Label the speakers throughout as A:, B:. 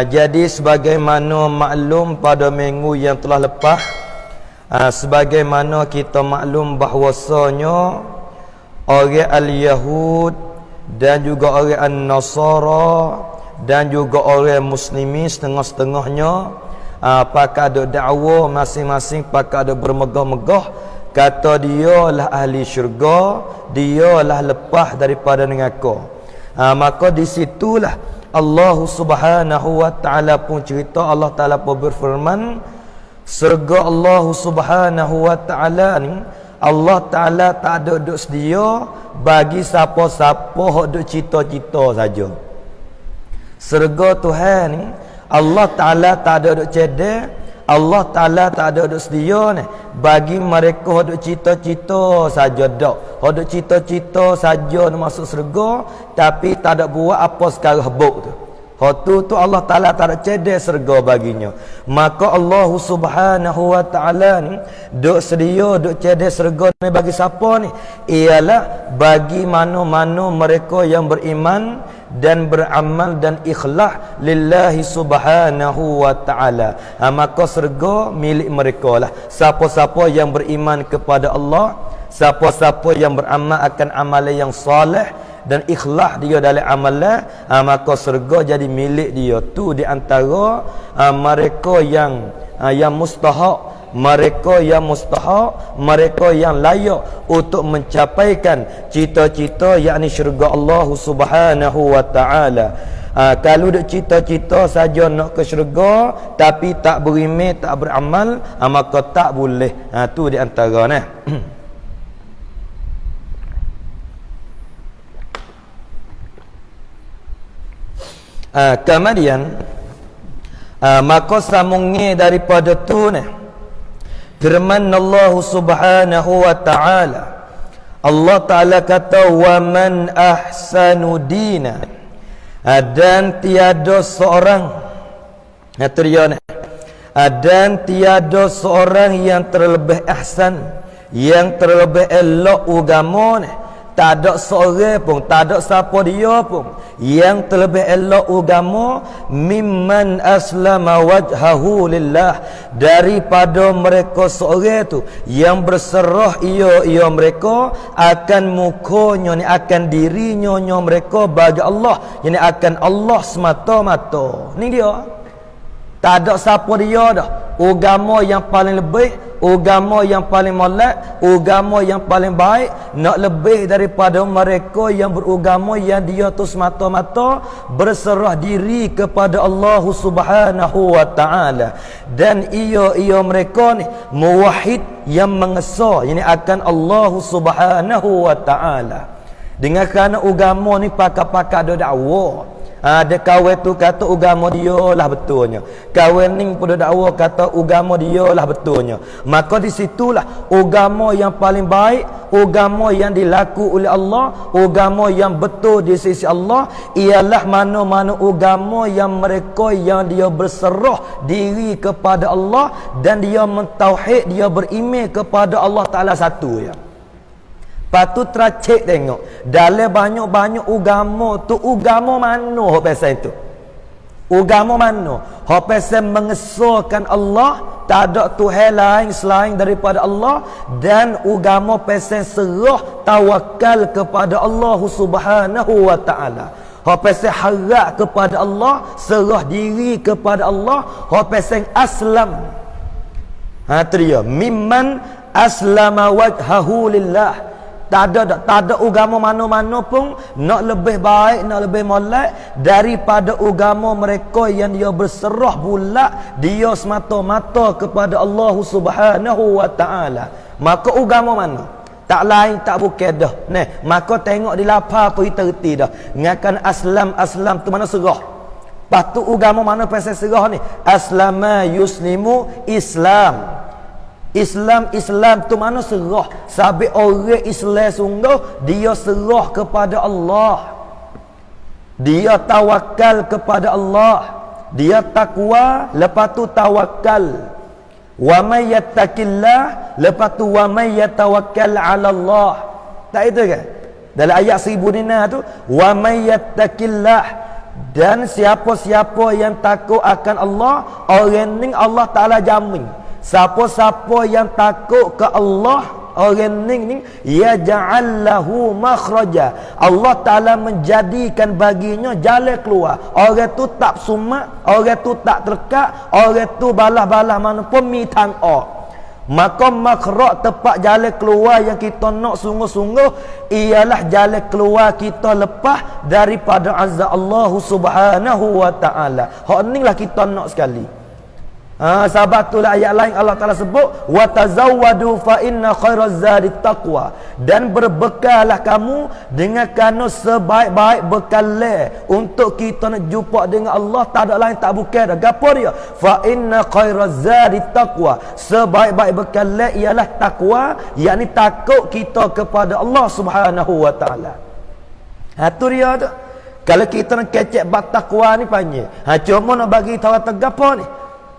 A: Jadi sebagaimana maklum pada minggu yang telah lepas, sebagaimana kita maklum bahwasanya orang al-Yahud dan juga orang an-Nasara dan juga orang muslimin setengah-setengahnya pakai ada dakwa masing-masing, pakai ada bermegah-megah kata dia lah ahli syurga, dia lah lepas daripada neraka. Maka di situlah Allah Subhanahu wa taala pun cerita, Allah Taala pun berfirman, surga Allah Subhanahu wa taala ni Allah Taala tak ada duk sedia bagi siapa-siapa hok duk cita-cita saja. Surga Tuhan ni Allah Taala tak ada duk cedek, Allah Taala tak ada duk sedia ni bagi mereka hok duk cita-cita saja dak. Hok duk cita-cita saja nak masuk surga tapi tak ada buat apa sekarang habuk tu. Hak tu Allah Taala tak ada cedek surga baginya. Maka Allah Subhanahu wa taala ni duk sedia duk cedek surga ni bagi siapa ni? Ialah bagi mana-mana mereka yang beriman dan beramal dan ikhlas lillahi subhanahu wa ta'ala. Maka surga milik mereka lah. Siapa-siapa yang beriman kepada Allah, siapa-siapa yang beramal akan amalan yang soleh dan ikhlas dia dalam amalan, maka surga jadi milik dia. Tu di antara mereka yang mustahak, mereka yang mustahak, mereka yang layak untuk mencapaikan cita-cita, yakni syurga Allah Subhanahu wa taala. Kalau duk cita-cita saja nak ke syurga tapi tak beriman, tak beramal, maka tak boleh. Tu di antara nah. Kemudian maka sambungnya daripada tu ni firman Allah Subhanahu wa taala, Allah Taala kata wa man ahsanu dina, dan tiada seorang dan tiada seorang yang terlebih ahsan, yang terlebih elok agama ni. Tak ada seorang pun, tak ada siapa dia pun yang terlebih elok agama mimman aslama wajhahu lillah, daripada mereka seorang tu yang berserah ia mereka akan mukanya ni, akan dirinya mereka bagi Allah, yang akan Allah semata-mata. Ni dia. Tak ada siapa dia dah. Agama yang paling lebih, agama yang paling molek, agama yang paling baik, nak lebih daripada mereka yang beragama yang dia tu semata-mata berserah diri kepada Allah Subhanahu wa taala. Dan ia mereka ni muwahhid, yang mengesah, ini akan Allah Subhanahu wa taala. Dengan kerana agama ni pakar-pakar ada dakwa. Ada kawan tu kata agama dia lah betulnya, kawan ni pun dakwa kata agama dia lah betulnya. Maka di situlah agama yang paling baik, agama yang dilaku oleh Allah, agama yang betul di sisi Allah ialah mana-mana agama yang mereka yang dia berserah diri kepada Allah dan dia mentauhid, dia beriman kepada Allah Taala satu ya. Patut teracik tengok dalam banyak-banyak agama tu, agama mana hak pasal itu? Agama mana hak pasal mengesahkan Allah, tak ada Tuhan lain selain daripada Allah, dan agama pasal serah tawakal kepada Allah Subhanahu wa taala. Hak pasal harap kepada Allah, serah diri kepada Allah, hak pasal aslam. Tu dia, mimman aslama wajhahu lillah. Tak ada agama mana-mana pun nak lebih baik, nak lebih molek daripada agama mereka yang dia berserah bulat, dia semata-mata kepada Allah Subhanahu wa taala. Maka agama mana? Tak lain tak bukan dah. Nah, maka tengok di lapar apa kita reti dah. Ngakan aslam tu mana serah. Patu agama mana pasal serah ni? Aslama yuslimu Islam. Islam tu mana serah. Sabit orang Islam sungguh dia serah kepada Allah, dia tawakal kepada Allah, dia takwa, lepas tu tawakal. Wa may yattaqillah, lepas tu wa may yatawakkal 'ala Allah. Tak itu kan dalam ayat 1000 tu, wa may yattaqillah, Dan siapa-siapa yang takut akan Allah, orang ni Allah Ta'ala jamin. Siapa-siapa yang takut ke Allah, orang ni ya ja'allahu makhraja. Allah Ta'ala menjadikan baginya jalan keluar. Orang tu tak sumak, orang tu tak terkat, orang tu balah-balah mana pun mitang Maka makhraj tempat jalan keluar yang kita nak sungguh-sungguh ialah jalan keluar kita lepas daripada azab Allah Subhanahu wa taala. Hak inilah kita nak sekali. Sebab itulah ayat lain Allah Ta'ala sebut wa tazawwadu fa inna khairaz zadi taqwa, dan berbekallah kamu dengan kerana sebaik-baik bekal untuk kita nak jumpa dengan Allah. Tak ada lain tak bukan dah gapo dia, fa inna khairaz zadi taqwa, sebaik-baik bekal ialah takwa, yakni takut kita kepada Allah Subhanahu wa taala. Tu dia tu. Kalau kita nak kecek bab takwa ni panjang. Cuma nak bagi tahu gapo ni,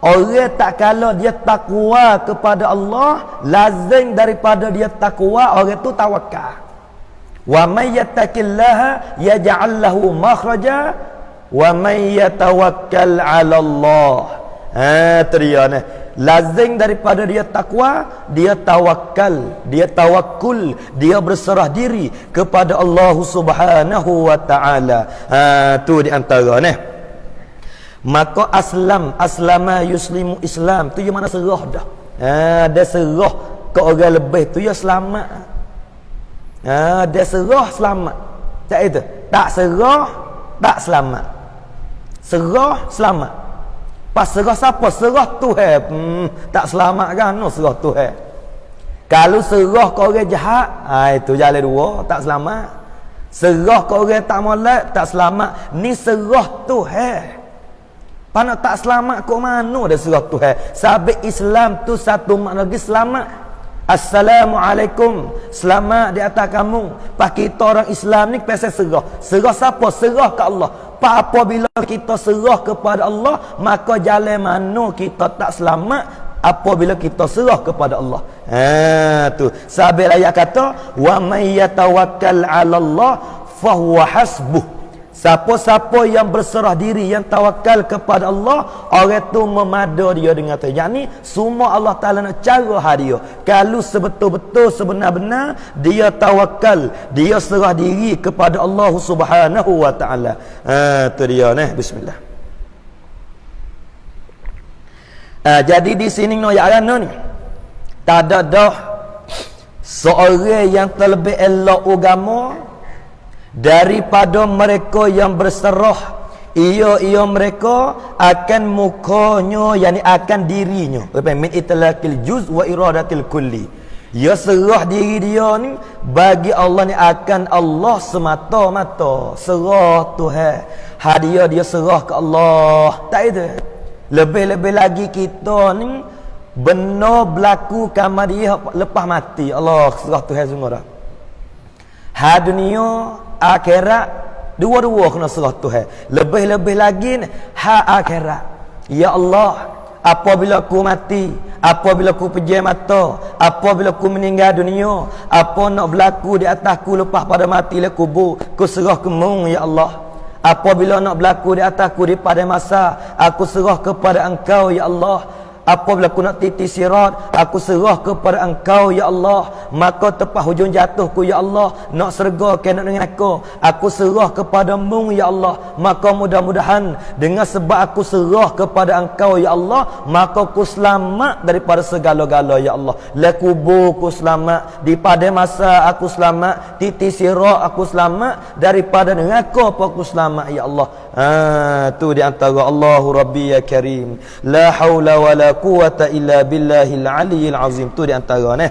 A: orang tak kalau dia takwa kepada Allah, lazim daripada dia takwa orang tu tawakal. Wa may yattaqillaha yaj'al lahu makhraja wa may yatawakkal 'ala Allah. Tu dia ni. Lazim daripada dia takwa, dia tawakal, dia tawakul, dia berserah diri kepada Allah Subhanahu wa taala. Tu di antara ni. Maka aslama yuslimu Islam tu yang mana serah dah. Dia serah ke orang lebih tu ya selamat. Dia serah selamat. Tak itu. Tak serah tak selamat. Serah selamat. Pas serah siapa? Serah Tuhan. Tak selamat kan? No, serah Tuhan. Kalau serah ke orang jahat, itu jalan dua, tak selamat. Serah ke orang tak molek, tak selamat. Ni serah Tuhan. Pana tak selamat kok mana dia serah Tuhan. Sabit Islam tu satu makna lagi selamat. Assalamualaikum, selamat di atas kamu. Pak kita orang Islam ni pasal serah. Serah siapa? Serah ke Allah. Pak apabila kita serah kepada Allah, maka jalan mana kita tak selamat apabila kita serah kepada Allah. Tu. Sabit ayat kata wa may yatawakkal 'ala Allah fa huwa hasbuh. Siapa-siapa yang berserah diri, yang tawakal kepada Allah, orang tu memada dia dengan Tuhan. Yang ni semua Allah Ta'ala nak cara dia. Kalau sebetul-betul sebenar-benar dia tawakal, dia serah diri kepada Allah Subhanahu wa Ta'ala. Tu dia ni. Bismillah. Jadi di sini no ayat ni tak ada dah seorang yang terlebih elok agama daripada mereka yang berserah ia mereka akan mukanya, yakni akan dirinya, min itlaqil juz wa iradatil kulli. Ya serah diri dia ni bagi Allah ni akan Allah semata-mata. Serah Tuhan, hadiah dia serah ke Allah. Tak itu. Lebih-lebih lagi kita ni benar berlaku kamar dia lepas mati. Allah serah Tuhan semua dah. Dunia akhirat dua-dua kena serah Tuhan. Lebih-lebih lagi akhirat. Ya Allah, apabila aku mati, apabila aku pejam mata, apabila aku meninggal dunia, apa nak berlaku di atasku lepas pada mati le kubur, aku serah ke-Mu ya Allah. Apabila nak berlaku di atasku di pada masa, aku serah kepada Engkau ya Allah. Apabila aku nak titi sirat, aku serah kepada Engkau ya Allah. Maka tepat hujung jatuhku ya Allah, nak serga ke nak dengan aku serah kepada-Mu ya Allah. Maka mudah-mudahan dengan sebab aku serah kepada Engkau ya Allah, maka aku selamat daripada segala-gala ya Allah. La kuburku selamat, di pada masa aku selamat, titi sirat aku selamat, daripada dengan aku selamat ya Allah. Tu di antara Allahu Rabbi ya Karim, la haula wala quwata illa billahil aliyyil azim. Tu di antara ni.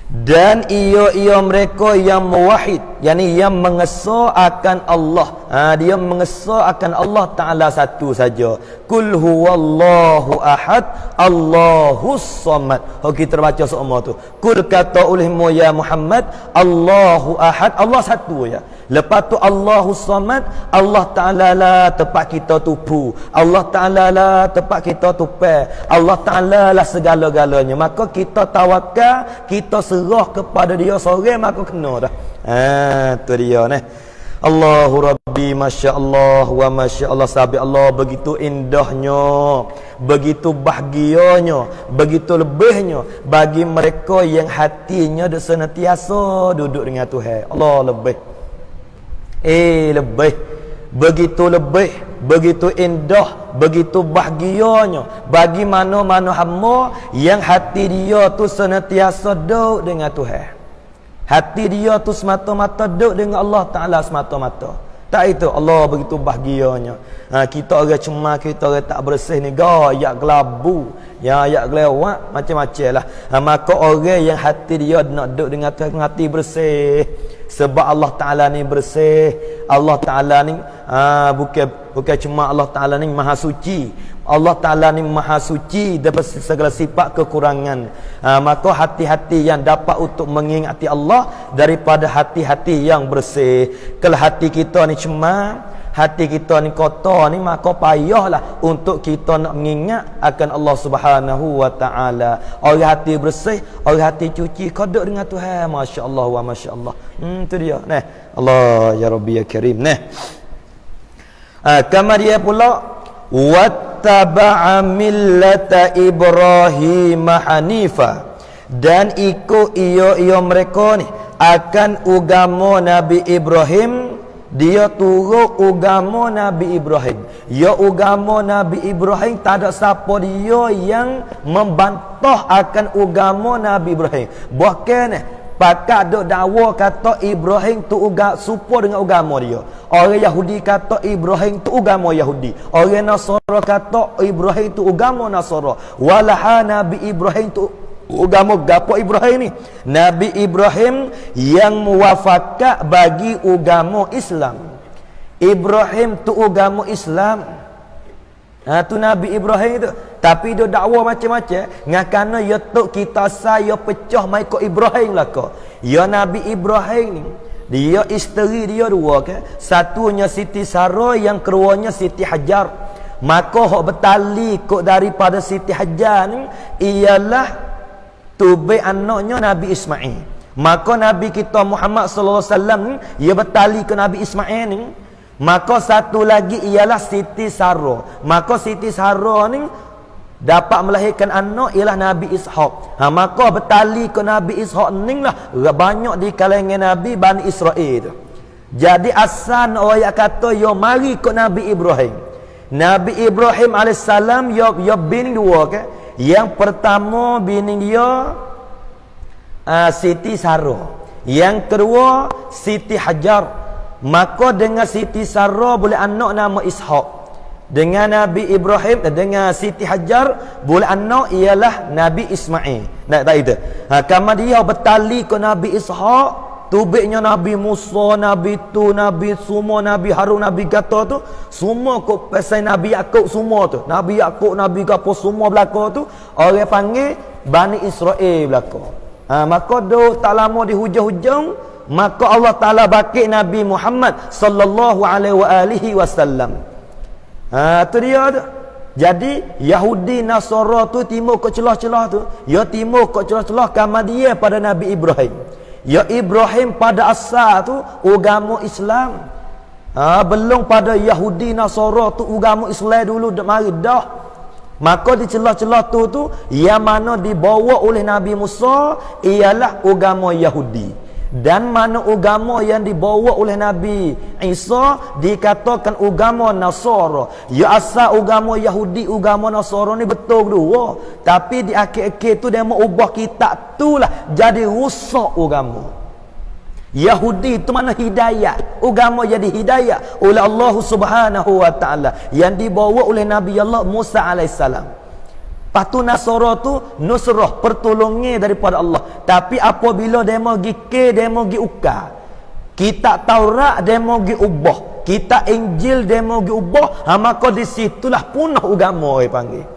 A: Dan ia mereka yang muwahhid, yakni yang mengesahkan Allah. Dia mengesahkan Allah Taala satu saja. Qul huwallahu ahad, Allahus samad. Kita baca semua tu. Qul kata olehmu ya Muhammad, Allahu ahad, Allah satu ya. Lepas tu Allahus samad, Allah Taala lah tempat kita tupu. Allah Taala lah tempat kita tupai. Allah Taala lah segala-galanya. Maka kita tawakal, kita serah kepada dia seorang, maka kena dah. Tu dia ni. Allahu Rabbi, Masya Allah wa Masya Allah. Sahabat Allah, begitu indahnya, begitu bahagianya, begitu lebihnya bagi mereka yang hatinya senantiasa duduk dengan Tuhan. Allah lebih. Lebih. Begitu lebih, begitu indah, begitu bahagianya bagi mana-mana hamba yang hati dia tu senantiasa duduk dengan Tuhan. Hati dia tu semata-mata duduk dengan Allah Ta'ala semata-mata. Tak itu Allah begitu bahagianya. Kita orang cuma, kita orang tak bersih ni, gayak gelabu, ya gelewak, macam-macam lah. Maka orang yang hati dia nak duduk dengan Tuhan, hati bersih. Sebab Allah Ta'ala ni bersih. Allah Ta'ala ni bukan cuma Allah Ta'ala ni maha suci. Allah Ta'ala ni maha suci daripada segala sifat kekurangan. Maka hati-hati yang dapat untuk mengingati Allah daripada hati-hati yang bersih. Kalau hati kita ni cemam, hati kita ni kotor ni, maka payahlah untuk kita nak mengingat akan Allah Subhanahu wa Ta'ala. Orang hati bersih, orang hati cuci, kodok dengan Tuhan. Masya Allah wa Masya Allah. Itu dia. Nah, Allah ya Rabbi ya Karim. Nah, kamar dia pula wattaba'a millata Ibrahim hanifa, dan ikut iyo mereka ni akan agama Nabi Ibrahim. Dia turut agama Nabi Ibrahim. Ya agama Nabi Ibrahim, tak ada siapa dia yang membantah akan agama Nabi Ibrahim. Bahkan pakat duk dakwa kata Ibrahim tu serupa dengan agama dia. Orang Yahudi kata Ibrahim tu agama Yahudi. Orang Nasara kata Ibrahim tu agama Nasara. Walaha Nabi Ibrahim tu agama gapo Ibrahim ni? Nabi Ibrahim yang muwafakat bagi agama Islam. Ibrahim tu agama Islam. Tu Nabi Ibrahim tu. Tapi dia dakwa macam-macam. Ngakana ya tok kita saya pecah mai ko Ibrahim lah ko. Ya Nabi Ibrahim ni, dia isteri dia dua ke. Satunya Siti Sarah, yang keduanya Siti Hajar. Maka hok bertali kok daripada Siti Hajar ni ialah tubai anaknya Nabi Ismail. Maka Nabi kita Muhammad sallallahu alaihi wasallam ni ia bertali ke Nabi Ismail ni. Maka satu lagi ialah Siti Sarah. Maka Siti Sarah ni dapat melahirkan anak ialah Nabi Ishaq. Maka bertali ke Nabi Ishaq ni lah banyak di kalangan Nabi Bani Israel tu. Jadi asal orang kata yo mari ke Nabi Ibrahim. Nabi Ibrahim alaihissalam yo bini dua ke. Yang pertama bini dia Siti Sarah. Yang kedua Siti Hajar. Maka dengan Siti Sarah boleh anak nama Ishaq. Dengan Nabi Ibrahim, dengan Siti Hajar boleh anak ialah Nabi Ismail. Tak itu. Kama dia bertali ke Nabi Ishaq, tubiknya Nabi Musa, Nabi tu, Nabi semua, Nabi Harun, Nabi Gata tu, semua kok pasal Nabi Yakub semua tu. Nabi Yakub, Nabi gapo semua belaka tu, orang panggil Bani Israel belaka. Maka do tak lama di hujung-hujung, maka Allah Ta'ala bakit Nabi Muhammad sallallahu alaihi wasallam. Tu dia tu. Jadi Yahudi Nasara tu timur ke celah-celah tu, ya timur ke celah-celah kama dia pada Nabi Ibrahim. Ya Ibrahim pada asal tu agama Islam. Belum pada Yahudi Nasara tu agama Islam dulu mari dah. Maka di celah-celah tu yang mana dibawa oleh Nabi Musa ialah agama Yahudi. Dan mana agama yang dibawa oleh Nabi Isa dikatakan agama Nasara. Ya asal agama Yahudi, agama Nasara ni betul dua. Tapi di akhir-akhir tu dia mau ubah kitab tu lah jadi rusak agama. Yahudi itu mana hidayah, agama jadi hidayah oleh Allah Subhanahu wa Ta'ala yang dibawa oleh Nabi Allah Musa alaihissalam. Patu Nasara tu nusrah, pertolongan daripada Allah. Tapi apabila demo gi ke, demo gi ukar. Kitab Taurat demo gi ubah. Kitab Injil demo gi ubah. Maka di situlah punah agama orang panggil.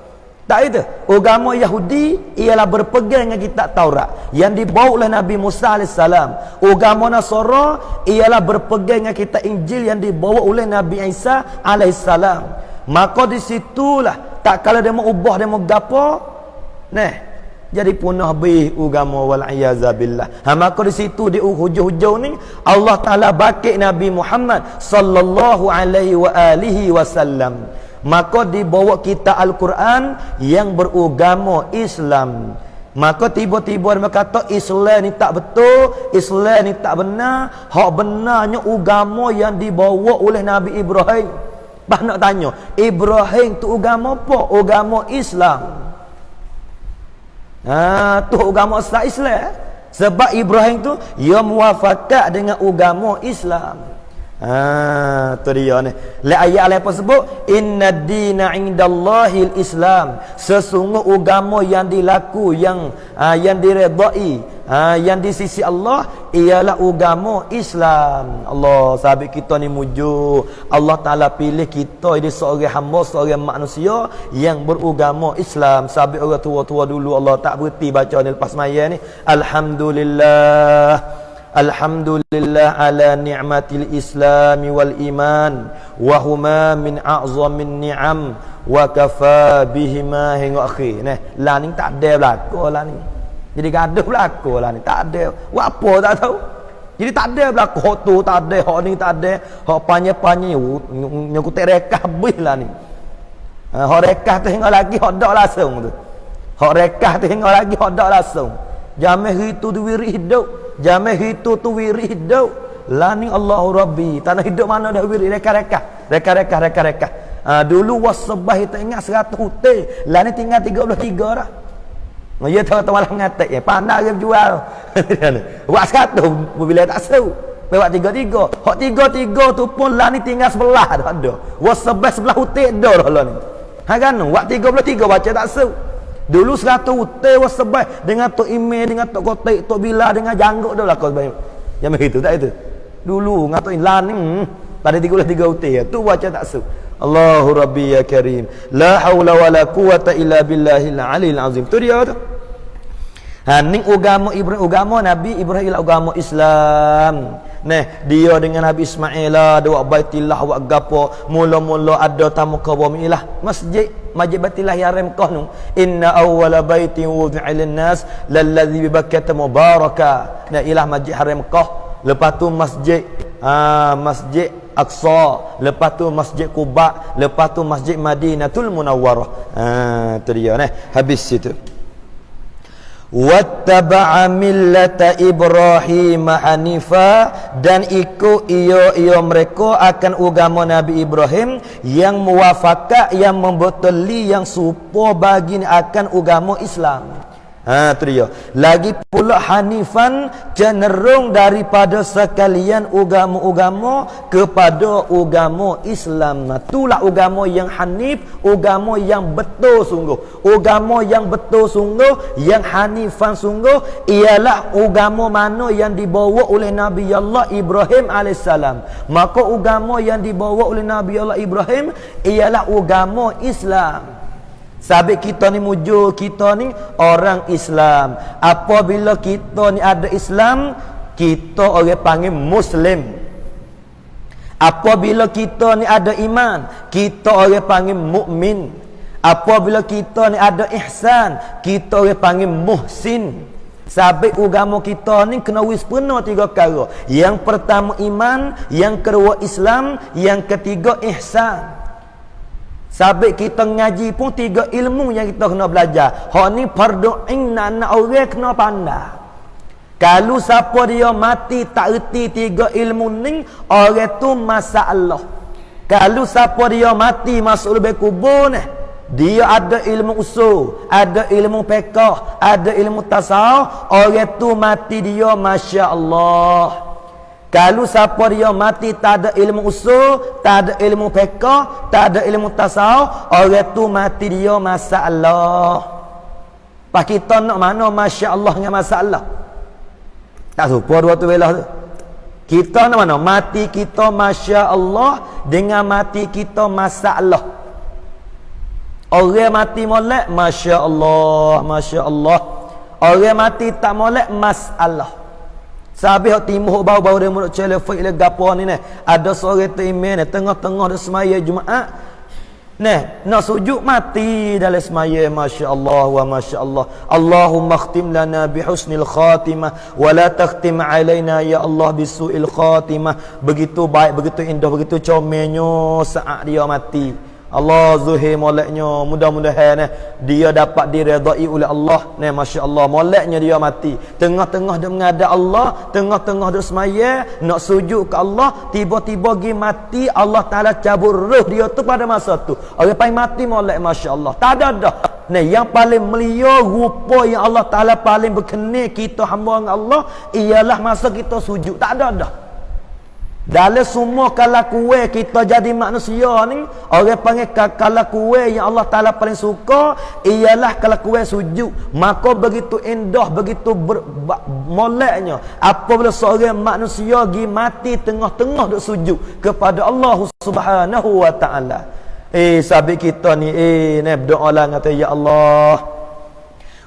A: Tak itu. Agama Yahudi ialah berpegang dengan kitab Taurat yang dibawa oleh Nabi Musa alaihissalam. Agama Nasara ialah berpegang dengan kitab Injil yang dibawa oleh Nabi Isa alaihissalam. Maka di situlah tak kala dia mau ubah, dia mau gapo, Jadi punah habis agama wal iazabillah. Maka di situ di hujung-hujung ni Allah Taala bakit Nabi Muhammad sallallahu alaihi wa alihi wasallam. Maka dibawa kita Al-Quran yang beragama Islam. Maka tiba-tiba dia kata Islam ni tak betul, Islam ni tak benar. Hak benarnya agama yang dibawa oleh Nabi Ibrahim. Bah nak tanya, Ibrahim tu agama apa? Agama Islam. Tu agama Islam. Sebab Ibrahim tu ia muafakat dengan agama Islam. Tu dia ni. La ayat apa sebut? Inna dina indallahil Islam. Sesungguh agama yang dilaku yang diredai, yang di sisi Allah ialah agama Islam. Allah sahabat kita ni mujur. Allah Taala pilih kita ini seorang hamba, seorang manusia yang beragama Islam. Sahabat orang tua-tua dulu Allah tak berhenti baca ni lepas maya ni. Alhamdulillah. Alhamdulillah ala ni'matil islami wal iman wa huma min a'zamin ni'am wa kafa bihima hingga akhir. Nah, lah ni tak ada berlaku lah ni. Jadi gaduh berlaku lah ni, tak ada. Buat apa tak tahu. Jadi tak ada berlaku hak tu, tak ada hak ni, tak ada hak panjang-panjang nyekutek rekah habis lah ni. Hak rekah tu hingga lagi hak dak langsung tu. Hak rekah tu hingga lagi hak dak langsung. Jamah itu tu wiri hidup. Jamah itu tu wiri hidup. Lani Allahu Rabbi. Tanah hidup mana dah wiri reka-reka. Dulu wasbah tak ingat 100 hutang. Lani tinggal 33 dah. Ya tahu malah ngatek ya. Pandai dia jual. Buat 100 bila tak seru. Buat 33. Hak 33 tu pun lani tinggal sebelah dah ada. Wasbah sebelah hutang dah lah ni. Kan buat 33 baca tak seru. Dulu 100 hutang wasbah dengan tok email, dengan tok kotak, tok bila, dengan janggut dah lah kau sebanyak. Yang begitu tak itu. Dulu ngatok lan pada 33 hutang tu baca tak su. Allahu Rabbi ya Karim. La haula wala quwata illa billahil aliyil azim. Tu dia tu. Ni agama Ibrahim, agama Nabi Ibrahim agama Islam. Nah, dia dengan Nabi Ismail lah, dia buat baitillah, buat gapo. Mula-mula ada tamu ke bumi lah. Masjid baitillah yang Mekah nu. Inna awwala baitin wudi'a lin-nas lalladzi bi Bakkah mubaraka. Nah, ilah masjid haram Mekah. Lepas tu masjid Masjid Aqsa, lepas tu Masjid Quba, lepas tu Masjid Madinatul Munawwarah. Tu dia nah. Habis situ. Wattaba'a millata Ibrahim hanifa, dan ikut ia mereka akan agama Nabi Ibrahim yang muwafaqah, yang membetuli, yang serupa bagi akan agama Islam. Tu dia. Lagi pula hanifan, cenderung daripada sekalian agama-agama kepada agama Islam. Itulah agama yang hanif, agama yang betul sungguh. Agama yang betul sungguh, yang hanifan sungguh, ialah agama mana yang dibawa oleh Nabi Allah Ibrahim alaihissalam. Maka agama yang dibawa oleh Nabi Allah Ibrahim ialah agama Islam. Sabit kita ni mujur, kita ni orang Islam. Apabila kita ni ada Islam, kita orang panggil Muslim. Apabila kita ni ada iman, kita orang panggil mukmin. Apabila kita ni ada ihsan, kita orang panggil muhsin. Sabit agama kita ni kena wispena 3 perkara. Yang pertama iman, yang kedua Islam, yang ketiga ihsan. Sabit kita ngaji pun 3 ilmu yang kita kena belajar. Hak ni fardu ain, nak orang kena pandai. Kalau siapa dia mati tak erti 3 ilmu ni, orang tu masalah. Kalau siapa dia mati masuk lebih kubur ni, dia ada ilmu usul, ada ilmu fiqh, ada ilmu tasawuf, orang tu mati dia masya-Allah. Kalau siapa dia mati tak ada ilmu usul, tak ada ilmu fiqh, tak ada ilmu tasawuf, orang tu mati dia masalah. Pak kita nak mana masya-Allah dengan masalah? Tak serupa dua tu belah tu. Kita nak mana? Mati kita masya-Allah dengan mati kita masalah. Orang mati molek masya-Allah, masya-Allah. Orang mati tak molek masalah. Sabih hak timuh bau-bau dia mulut telefon le gapo ni nah. Ada seorang tu email ni tengah-tengah dia semaya Jumaat. nak sujud mati dalam semaya, masya-Allah wa masya-Allah. Allahumma khtim lana bi husnil khatimah wa la takhtim alaina ya Allah bisuil khatimah. Begitu baik, begitu indah, begitu comelnya saat dia mati. Allah zuhir moleknya, mudah-mudahan dia dapat diredai oleh Allah. Masya-Allah, moleknya dia mati. Tengah-tengah dia menghadap Allah, tengah-tengah dia semaya, nak sujud ke Allah, tiba-tiba pergi mati, Allah Taala cabut roh dia tu pada masa tu. Orang paling mati molek, masya-Allah. Tak ada dah. Yang paling mulia rupa yang Allah Taala paling berkenan kita hamba dengan Allah ialah masa kita sujud. Tak ada dah. Dalam semua kelakuan kita jadi manusia ni, orang panggil kelakuan yang Allah Ta'ala paling suka ialah kelakuan sujud. Maka begitu indah, begitu moleknya apabila seorang manusia pergi mati tengah-tengah duk sujud kepada Allah Subhanahu wa Ta'ala. Sahabat kita ni berdoa lah, kata ya Allah,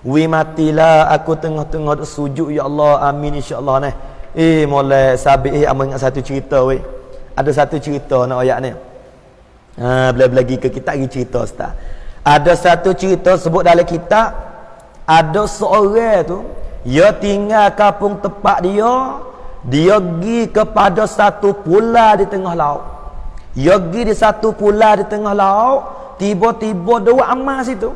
A: wi matilah aku tengah-tengah duk sujud ya Allah, amin insya-Allah ni. Molek sabit amal ingat satu cerita weh. Ada satu cerita nak ayat ni. Bila lagi ke kita lagi cerita ustaz. Ada satu cerita sebut dalam kitab, ada seorang tu dia tinggal kampung tempat dia pergi kepada satu pulau di tengah laut. Dia pergi di satu pulau di tengah laut, tiba-tiba dua amal situ.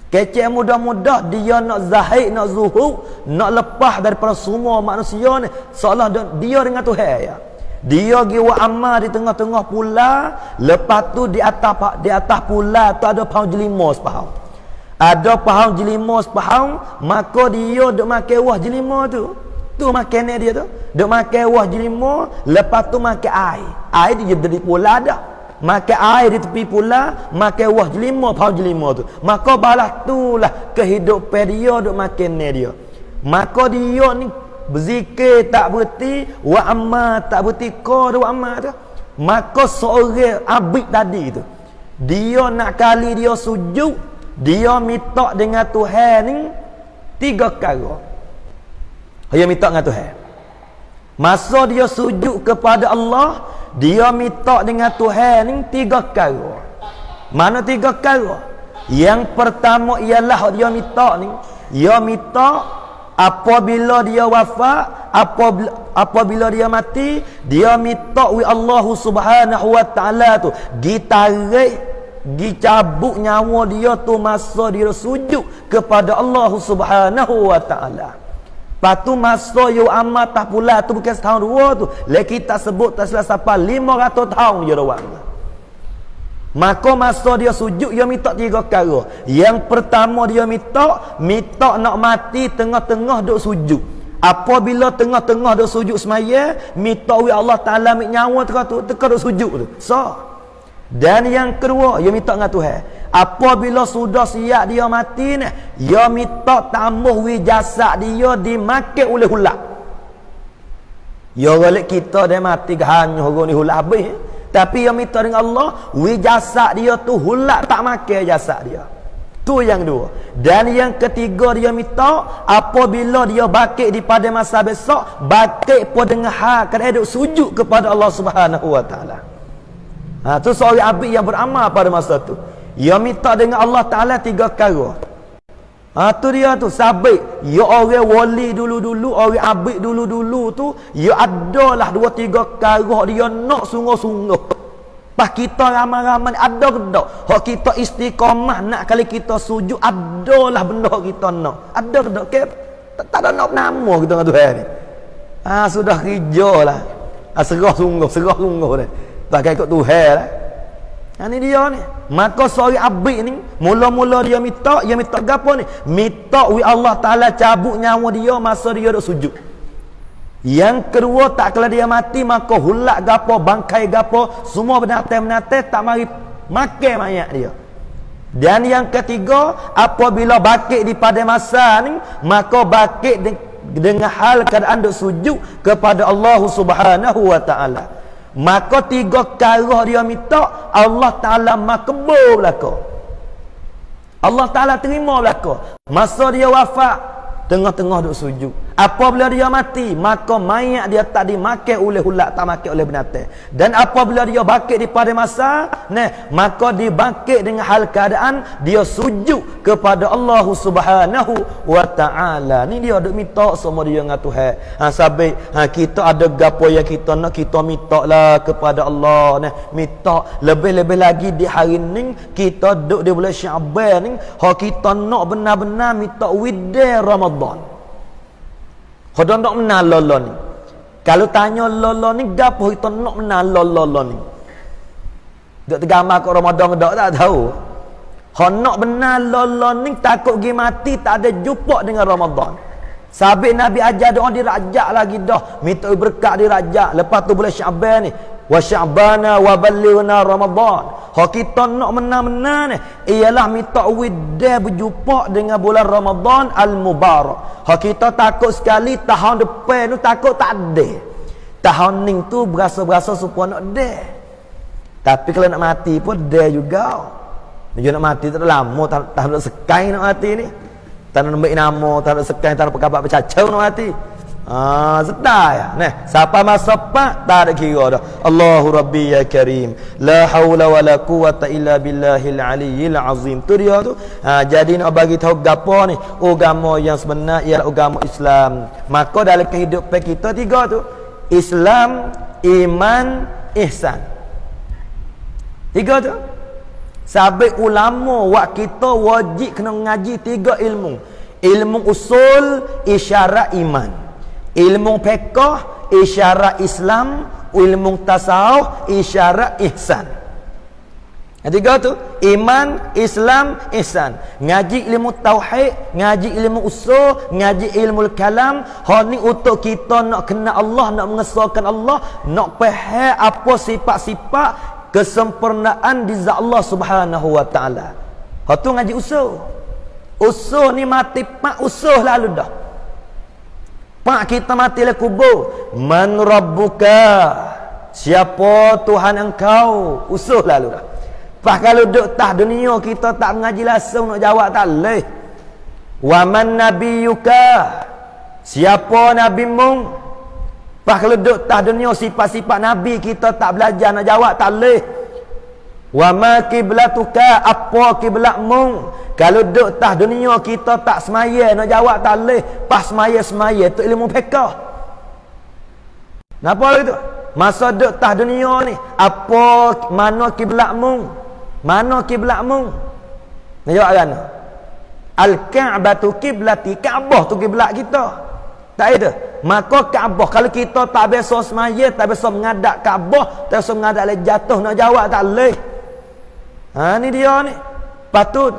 A: Kecek mudah-mudah dia nak zahid, nak zuhud, nak lepas daripada semua manusia ni, seolah dia dengan Tuhan ya. Dia pergi buat amal di tengah-tengah pulau, lepas tu di atas pulau tu ada pohon jelima sepahang. Ada pohon jelima sepahang, maka dia duk makan buah jelima tu. Tu makan dia tu. Duk makan buah jelima, lepas tu makan air. Air dia dari pulau dah. Makan air di tepi pula, makan buah jelima, pohon jelima tu. Maka balas itulah kehidupan dia duk makan dia. Maka dia ni berzikir tak berhenti, wa amma tak berhenti, qad wa amma tu. Maka seorang abid tadi tu, dia nak kali dia sujud, dia minta dengan Tuhan ni 3 perkara. Dia minta dengan Tuhan. Masa dia sujud kepada Allah, dia minta dengan Tuhan ni 3 perkara. Mana 3 perkara? Yang pertama ialah dia minta ni, dia minta apabila dia wafat, apabila dia mati, dia minta wi Allah Subhanahu wa Ta'ala tu ditarik, dicabut nyawa dia tu masa dia sujud kepada Allah Subhanahu wa Ta'ala. Patu masa yo amat tak pula tu bukan setahun dua tu. Lagi kita sebut tak salah siapa 500 tahun dia doang. Maka masa dia sujud dia minta 3 perkara. Yang pertama dia minta nak mati tengah-tengah duk sujud. Apabila tengah-tengah duk sujud semaya, minta wi Allah Taala ambil nyawa teka duk sujud tu. Dan yang kedua dia minta dengan Tuhan, apabila sudah siap dia mati ni, dia minta tambah wi jasad dia dimakan oleh ulat. Ya golek kita dia mati hanya orang ni ulat habis, tapi dia minta dengan Allah wi jasad dia tu ulat tak makan jasad dia. Tu yang dua. Dan yang ketiga dia minta apabila dia bakit di pada masa besok, bakit pun dengan hak kena duk sujud kepada Allah Subhanahu wa Ta'ala. Tu seorang abid yang beramal pada masa tu. Dia minta dengan Allah Ta'ala 3 perkara. Tu dia tu sabit. Ya orang wali dulu-dulu, orang abid dulu-dulu tu, ya adalah 2-3 perkara dia nak sungguh-sungguh. Pas kita ramai-ramai ada ke tak? Hak kita istiqamah nak kali kita sujud, adalah benda kita nak. Ada ke tak? Tak ada nak nama kita dengan Tuhan ni. Sudah kerja lah. Serah sungguh ni. Pakai ikut Tuhan lah. Ni dia ni. Maka seorang abid ni, mula-mula dia minta gapo ni? Minta wi Allah Ta'ala cabut nyawa dia masa dia duk sujud. Yang kedua, tak kala dia mati, maka hulak gapo, bangkai gapo, semua binatang-binatang tak mari makan mayat dia. Dan yang ketiga, apabila bakit di pada masa ni, maka bakit dengan hal keadaan duk sujud kepada Allah Subhanahu wa Ta'ala. Maka 3 perkara dia minta, Allah Ta'ala makbul belaka. Allah Ta'ala terima belaka. Masa dia wafat, tengah-tengah duk sujud. Apabila dia mati, maka mayat dia tak dimakan oleh ulat, tak makan oleh binatang. Dan apabila dia bangkit di pada masa, maka dibangkit dengan hal keadaan dia sujud kepada Allah Subhanahu wa taala. Ni dia duk minta sama dia dengan Tuhan. Sampai kita ada gapo yang kita nak, kita minta lah kepada Allah. Minta lebih-lebih lagi di hari ni kita duk di bulan Syaban ni, kita nak benar-benar minta widai Ramadan. Kau nak menang lolo ni. Kalau tanya lolo ni, gapo kita nak menang lolo ni? Duk tergambar kat Ramadan tak tahu. Kau nak benar lolo ni, takut pergi mati tak ada jumpa dengan Ramadan. Sabit Nabi ajar doa di Rajab lagi dah. Minta berkat di Rajab. Lepas tu bulan Syaban ni. Wa sya'bana wa ballighna Ramadan. Hak kita nak menang-menang ni ialah minta widai berjumpa dengan bulan Ramadan al-mubarak. Hak kita takut sekali tahun depan tu takut tak ada. Tahun ni tu berasa-berasa supaya nak ada. Tapi kalau nak mati pun ada juga. Dia nak mati tak lama, tak ada sekai nak mati ni. Tak nak nombor nama, tak ada sekai, tak ada perkabat bercacau nak mati. Sedar ya. Siapa masa pak tak ada kira dah. Allahu Rabbi ya Karim. La haula wala quwata illa billahil aliyyil azim. Tu dia tu. Jadi nak bagi tahu gapo ni, agama yang sebenar ialah agama Islam. Maka dalam kehidupan kita tiga tu, Islam, iman, ihsan. Tiga tu. Sampai ulama wak kita wajib kena ngaji tiga ilmu. Ilmu usul, isyarat iman. Ilmu fiqh, isyarat Islam. Ilmu tasawuf, isyarat ihsan. Tiga tu, iman, Islam, ihsan. Ngaji ilmu tauhid, ngaji ilmu usul, ngaji ilmu kalam. Hal ni untuk kita nak kenal Allah, nak mengesahkan Allah, nak faham apa sifat-sifat kesempurnaan di zat Allah Subhanahu wa taala. Hal tu ngaji usul. Usul ni mati pak usul lalu dah. Pak kita mati le kubur. Man rabbuka? Siapa Tuhan engkau? Usul lalu dah. Pak kalau duduk tah dunia kita tak mengaji langsung nak jawab tak leh. Wa man nabiyuka? Siapa nabimu? Pak kalau duduk tah dunia sifat-sifat nabi kita tak belajar nak jawab tak leh. Wa ma kiblatuka? Apa kiblatmu? Kalau duduk tah dunia kita tak semaya nak jawab tak leh. Pas semaya tu ilmu fiqh. Napa gitu? Masa duduk tah dunia ni, apa mana kiblatmu? Mana kiblatmu? Nak jawab kan? Al-Ka'batu kiblati. Kaabah tu kiblat kita. Tak ada. Maka Kaabah kalau kita tak biasa semaya, tak biasa menghadap Kaabah, tak biasa menghadap le jatuh nak jawab tak leh. Ni dia ni. Patut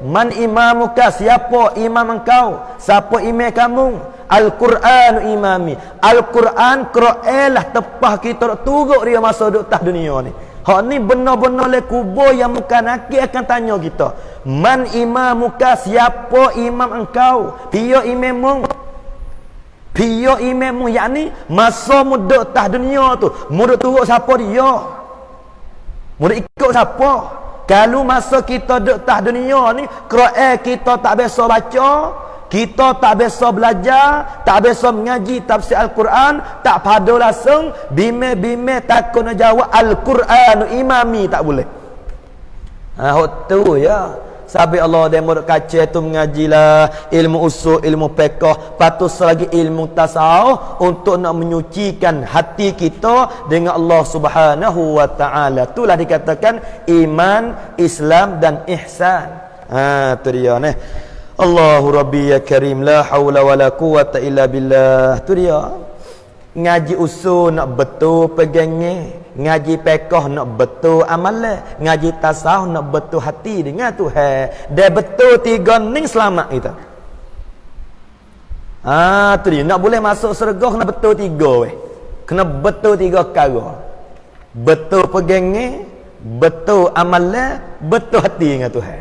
A: man imamuka? Siapa imam engkau? Siapa imam kamu? Al-Quran imami. Al-Quran Quranlah tepah kita turut dia masa duduk tah dunia ni. Hak ni benar-benar le kubur yang bukan nakik akan tanya kita. Man imamuka? Siapa imam engkau? Dia imammu. Dia imammu, yakni masa duduk tah dunia tu, duduk turut siapa dia? Duduk ikut siapa? Kalau masa kita duduk tah dunia ni, Quran kita tak biasa baca, kita tak biasa belajar, tak biasa mengaji tafsir Al-Quran, tak pada langsung, bime-bime takut nak jawab Al-Quran imami tak boleh. Tu ya. Sampai Allah dia murid kaca tu mengajilah ilmu usul, ilmu fiqh, patut selagi ilmu tasawuf untuk nak menyucikan hati kita dengan Allah Subhanahu wa taala. Itulah dikatakan iman, Islam dan ihsan. Tu dia ni. Allahu Rabbi ya Karim, la haula wala quwata illa billah. Tu dia. Ngaji usul nak betul pegangnya, ngaji fiqh nak betul amalan, ngaji tasawuf nak betul hati dengan Tuhan. Dia betul tiga ni selamat kita. Tu dia. Nak boleh masuk syurga kena betul tiga weh. Kena betul tiga perkara. Betul pegangnya, betul amalan, betul hati dengan Tuhan.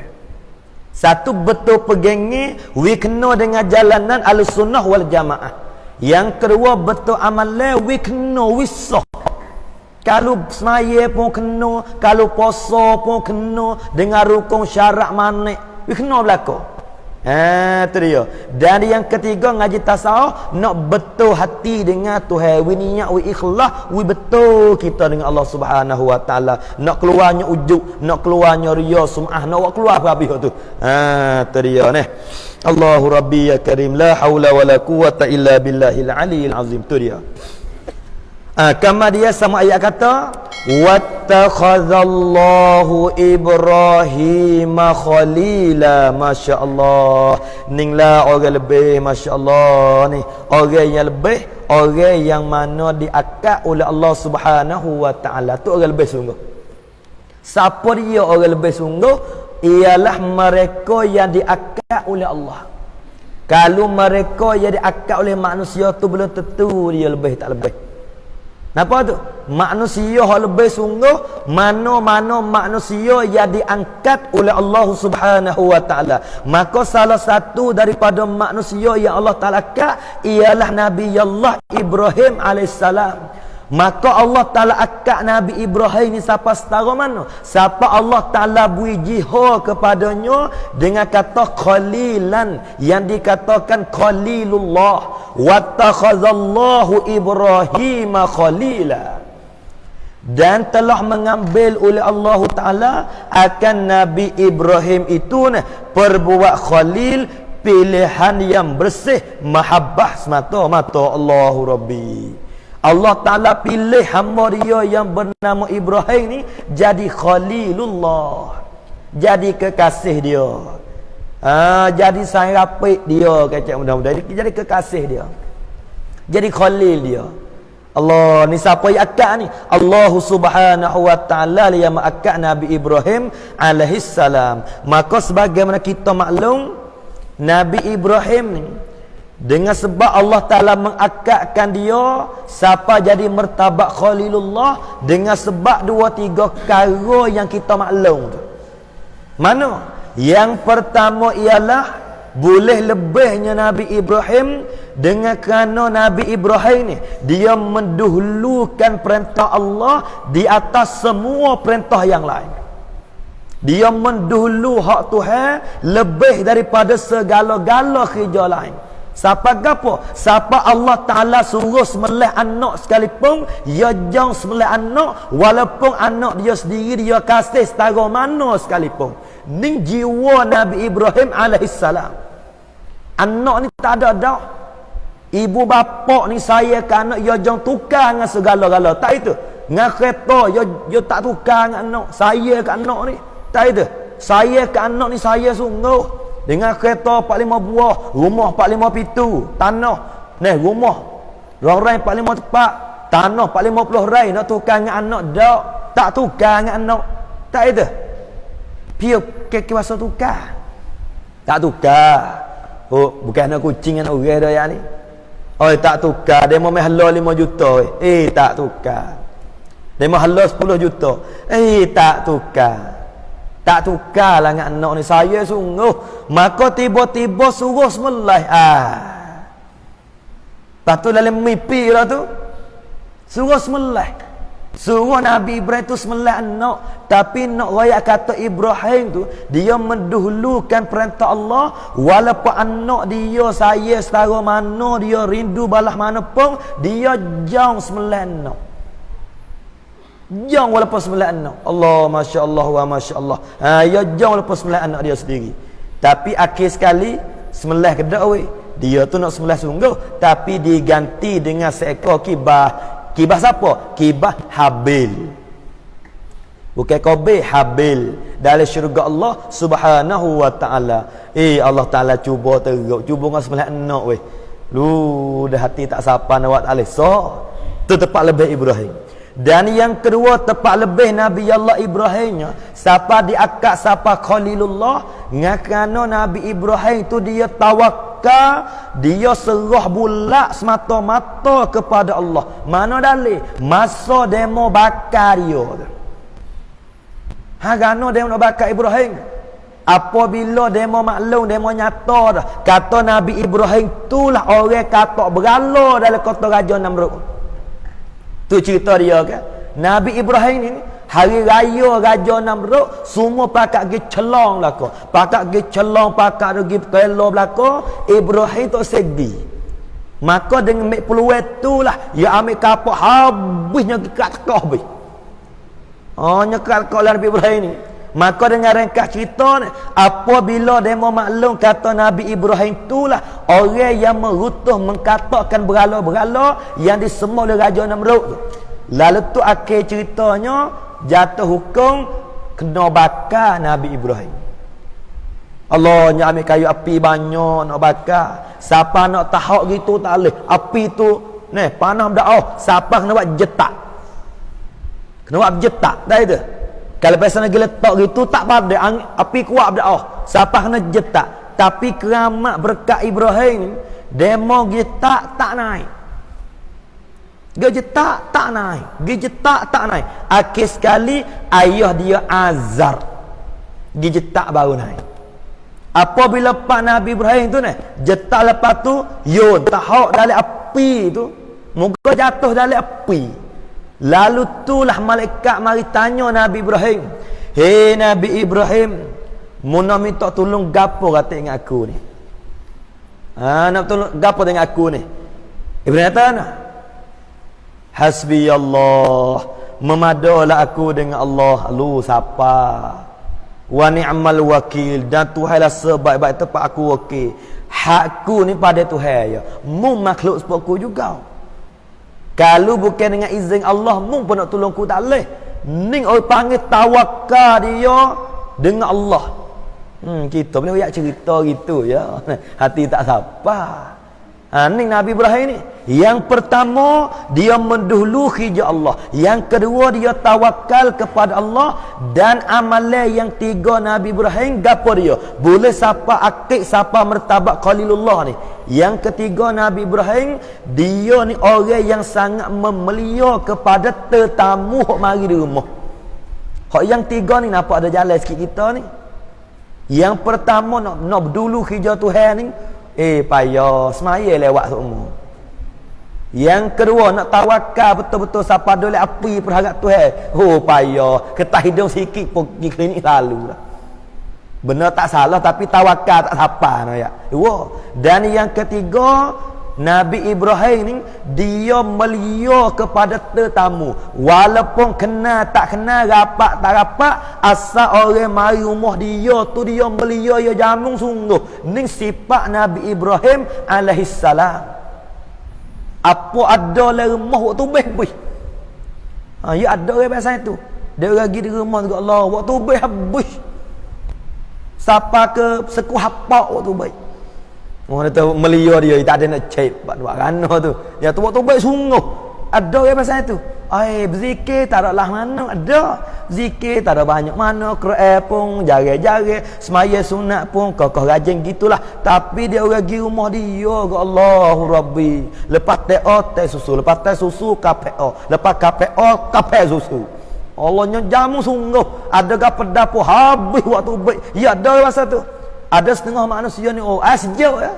A: Satu betul pegangnya, we kena dengan jalanan Ahlussunnah wal Jamaah. Yang kedua betul amalan, we kena wisah. Kalau semaya pun kena, kalau puasa pun kena, dengan rukun syarat manik, we kena berlaku. Tu dia. Dan yang ketiga ngaji tasawuf nak betul hati dengan Tuhan. Wi niat wi ikhlas, wi betul kita dengan Allah Subhanahu wa taala. Nak keluarnya ujub, nak keluarnya riya, sum'ah, nak buat keluar apa habis tu. Tu dia ni. Allahu Rabbi ya Karim, la haula wala quwwata illa billahil aliyil azim. Tu dia. Kama dia sama ayat kata wattakhadallahu Ibrahima khalila. Masya Allah, ninglah orang lebih, Masya Allah ni orang yang lebih, orang yang mana diakad oleh Allah Subhanahu wa taala. Tu orang lebih sungguh. Siapa dia orang lebih sungguh? Ialah mereka yang diakad oleh Allah. Kalau mereka yang diakad oleh manusia tu belum tentu dia lebih tak lebih. Kenapa tu? Manusia yang lebih sungguh, mana-mana manusia yang diangkat oleh Allah Subhanahu wa taala. Maka salah satu daripada manusia yang Allah Taala angkat ialah Nabi Allah Ibrahim alaihissalam. Maka Allah Ta'ala akad Nabi Ibrahim ni siapa setara mana? Siapa Allah Ta'ala beri jihad kepadanya dengan kata khalilan, yang dikatakan khalilullah. Wattakhazallahu Ibrahima khalila. Dan telah mengambil oleh Allah Ta'ala akan Nabi Ibrahim itu perbuat khalil, pilihan yang bersih, mahabbah semata-mata Allahu Rabbi. Allah Ta'ala pilih hamba dia yang bernama Ibrahim ni jadi Khalilullah, jadi kekasih dia, jadi sayang rapik dia, kacak mudah-mudah jadi kekasih dia, jadi Khalil dia. Allah ni siapa yang akad ni? Allah Subhanahu wa taala yang mengakad Nabi Ibrahim alaihissalam. Maka sebagaimana kita maklum, Nabi Ibrahim ni dengan sebab Allah Ta'ala mengakadkan dia siapa jadi martabat Khalilullah dengan sebab 2-3 perkara yang kita maklum tu. Mana? Yang pertama ialah boleh lebihnya Nabi Ibrahim dengan kerana Nabi Ibrahim ni dia mendahulukan perintah Allah di atas semua perintah yang lain. Dia mendahulu hak Tuhan lebih daripada segala-gala kerja lain. Siapa gapo? Siapa Allah Ta'ala suruh sembelih anak sekalipun, dia jangan sembelih anak walaupun anak dia sendiri dia kasih setara mana sekalipun. Ni jiwa Nabi Ibrahim alaihissalam. Anak ni tak ada dah. Ibu bapa ni saya ke anak, dia jangan tukar dengan segala-gala. Tak itu. Dengan kereta dia tak tukar dengan anak. Saya ke anak ni. Tak itu. Saya ke anak ni saya sungguh. Dengan kereta 45 buah, rumah 45 pintu, tanah. Ni rumah rai 45 tepat, tanah 40 rai, nak tukar dengan anak dak? Tak tukar dengan anak. Tak itu. Piu ke kuasa tukar. Tak tukar. Oh, bukan anak kucing anak orang dah yang ni. Oh, tak tukar. Dia mau halal 5 juta. Tak tukar. Dia mau halal 10 juta. Tak tukar. Tak tukarlah dengan anak ni. Saya sungguh. Maka tiba-tiba suruh sembelih. Lepas tu dalam mimpi lah tu, suruh sembelih. Suruh Nabi Ibrahim tu sembelih anak. Tapi nak raya kata Ibrahim tu, dia mendahulukan perintah Allah. Walaupun anak dia saya setara mana, dia rindu balah mana pun, dia jangan sembelih anak. Jangan walaupun sembelih anak. Allah, Masya Allah wa Masya Allah. Ya jangan walaupun sembelih anak dia sendiri. Tapi akhir sekali sembelih kedak weh. Dia tu nak sembelih sungguh, tapi diganti dengan seekor kibah. Kibah siapa? Kibah Habil. Bukan Qabil, Habil. Dalam syurga Allah Subhanahu wa taala. Allah Taala cuba teruk, cuba dengan sembelih anak weh. Lu dah hati tak sapa nak buat alih. So, tu tepat lebih Ibrahim. Dan yang kedua tepat lebih Nabi Allah Ibrahimnya. Siapa diakad siapa Khalilullah, kerana Nabi Ibrahim tu dia tawakal, dia serah bulat semata-mata kepada Allah. Mana dalil? Masa demo bakar dia. Kerana demo nak bakar Ibrahim. Apabila demo maklum, demo nyata dah. Kata Nabi Ibrahim itulah orang kata berala dalam kota Raja Namrud. Tu cerita dia kan. Nabi Ibrahim ni Hari raya Raja Namrud semua pakak pergi celong belaka. Pakak pergi celong, pakak pergi pelo belaka. Ibrahim tak sedih. Maka dengan mek peluang itulah ya ambil kapal habisnya dekat kau habis. Oh nyekat kau lah Nabi Ibrahim ni. Maka dengan ringkas cerita ni, apabila demo maklum kata Nabi Ibrahim itulah orang yang merutuh mengkatakkan berhala-berhala yang disemua oleh Raja Namrud. Lalu tu akhir ceritanya jatuh hukum kena bakar Nabi Ibrahim. Allah nya ambil kayu api banyak nak bakar. Siapa nak tahak gitu tak boleh. Api tu ni panah berdakwah. Siapa kena buat jetak. Kena buat jetak dah itu. Kalau pasal nak letak gitu tak pada api kuat berdakwah. Siapa kena jetak. Tapi keramat berkat Ibrahim demo jetak tak naik. Gejetak tak naik. Gejetak tak naik. Akhir sekali ayah dia Azar. Gejetak baru naik. Apabila Pak Nabi Ibrahim tu ni jetak lepas tu yun tahak dalam api tu muka jatuh dalam api. Lalu tulah malaikat mari tanya Nabi Ibrahim, "Hei Nabi Ibrahim, mu nak minta tolong gapo kata dengan aku ni?" Nak tolong gapo dengan aku ni? Ibrahim kata, "Hasbi Allah, memadalah aku dengan Allah, lu siapa? Wa ni'mal wakil, dan Tuhanlah sebaik-baik tempat aku wakil. Hakku ni pada Tuhan ya. Mu makhluk seperti juga. Kalau bukan dengan izin Allah, mu pun nak tolong ku tak boleh. Ning orang panggil tawakal dia dengan Allah. Kita boleh ayat cerita gitu ya. Hati tak siapa. Ning Nabi Ibrahim ni. Yang pertama dia mendahului je Allah. Yang kedua dia tawakal kepada Allah. Dan amalan yang tiga Nabi Ibrahim gapo dia? Boleh siapa akik siapa martabat Khalilullah ni. Yang ketiga Nabi Ibrahim dia ni orang yang sangat memelia kepada tetamu hok mari di rumah. Hok yang tiga ni nampak ada jalan sikit kita ni. Yang pertama nak dulu hijau Tuhan ni payah semaya lewat semua. Yang kedua nak tawakal betul-betul siapa doleh api perharap Tuhan. Payah ketah hidung sikit pun pergi klinik lalu lah. Benar tak salah tapi tawakal tak siapa no ya. Dan yang ketiga Nabi Ibrahim ni dia melia kepada tetamu walaupun kenal tak kenal rapat tak rapat asal orang mari rumah dia tu dia melia ya jamu sungguh. Ni sifat Nabi Ibrahim alaihissalam. Apa ada dalam rumah waktu beh. Ya ada orang biasa itu. Dia pergi di rumah juga Allah waktu beh habis. Siapa ke sekuh hapak waktu baik. Orang kata melia dia tak ada nak cek buat rana tu. Ya tu waktu baik sungguh. Ada orang pasal itu. Berzikir tak ada lah mana ada. Zikir tak ada banyak mana. Quran pun jari-jari. Semaya sunat pun kokoh rajin gitulah. Tapi dia orang pergi rumah dia ke Allahu Rabbi. Lepas teh susu. Lepas teh susu KPO. Lepas KPO susu. Allahnya jamu sungguh. Adakah pedapur habis waktu baik. Ya ada masa tu. Ada setengah manusia ni sejauh ya.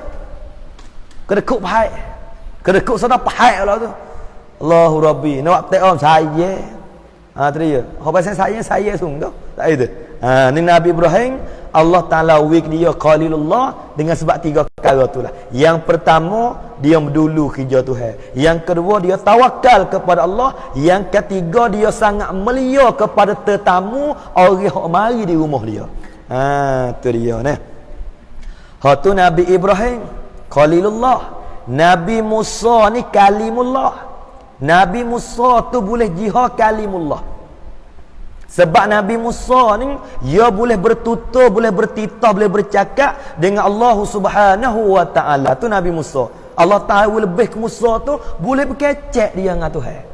A: Kedekuk pahai. Kedekuk sana pahai lah tu. Allahu Rabbi. Nak buat saya. Tadi ya. Apa saya sungguh. Tak itu. Ni Nabi Ibrahim Allah Ta'ala wik dia Khalilullah dengan sebab tiga perkara tu lah. Yang pertama dia dulu kerja Tuhan. Yang kedua dia tawakal kepada Allah. Yang ketiga dia sangat melia kepada tetamu orang yang mari di rumah dia. Tu dia ni. Tu Nabi Ibrahim Khalilullah. Nabi Musa ni Kalimullah. Nabi Musa tu boleh jihad Kalimullah. Sebab Nabi Musa ni dia boleh bertutur, boleh bertitah, boleh bercakap dengan Allah Subhanahu wa taala. Tu Nabi Musa. Allah tahu lebih ke Musa tu boleh berkecek dia dengan Tuhan.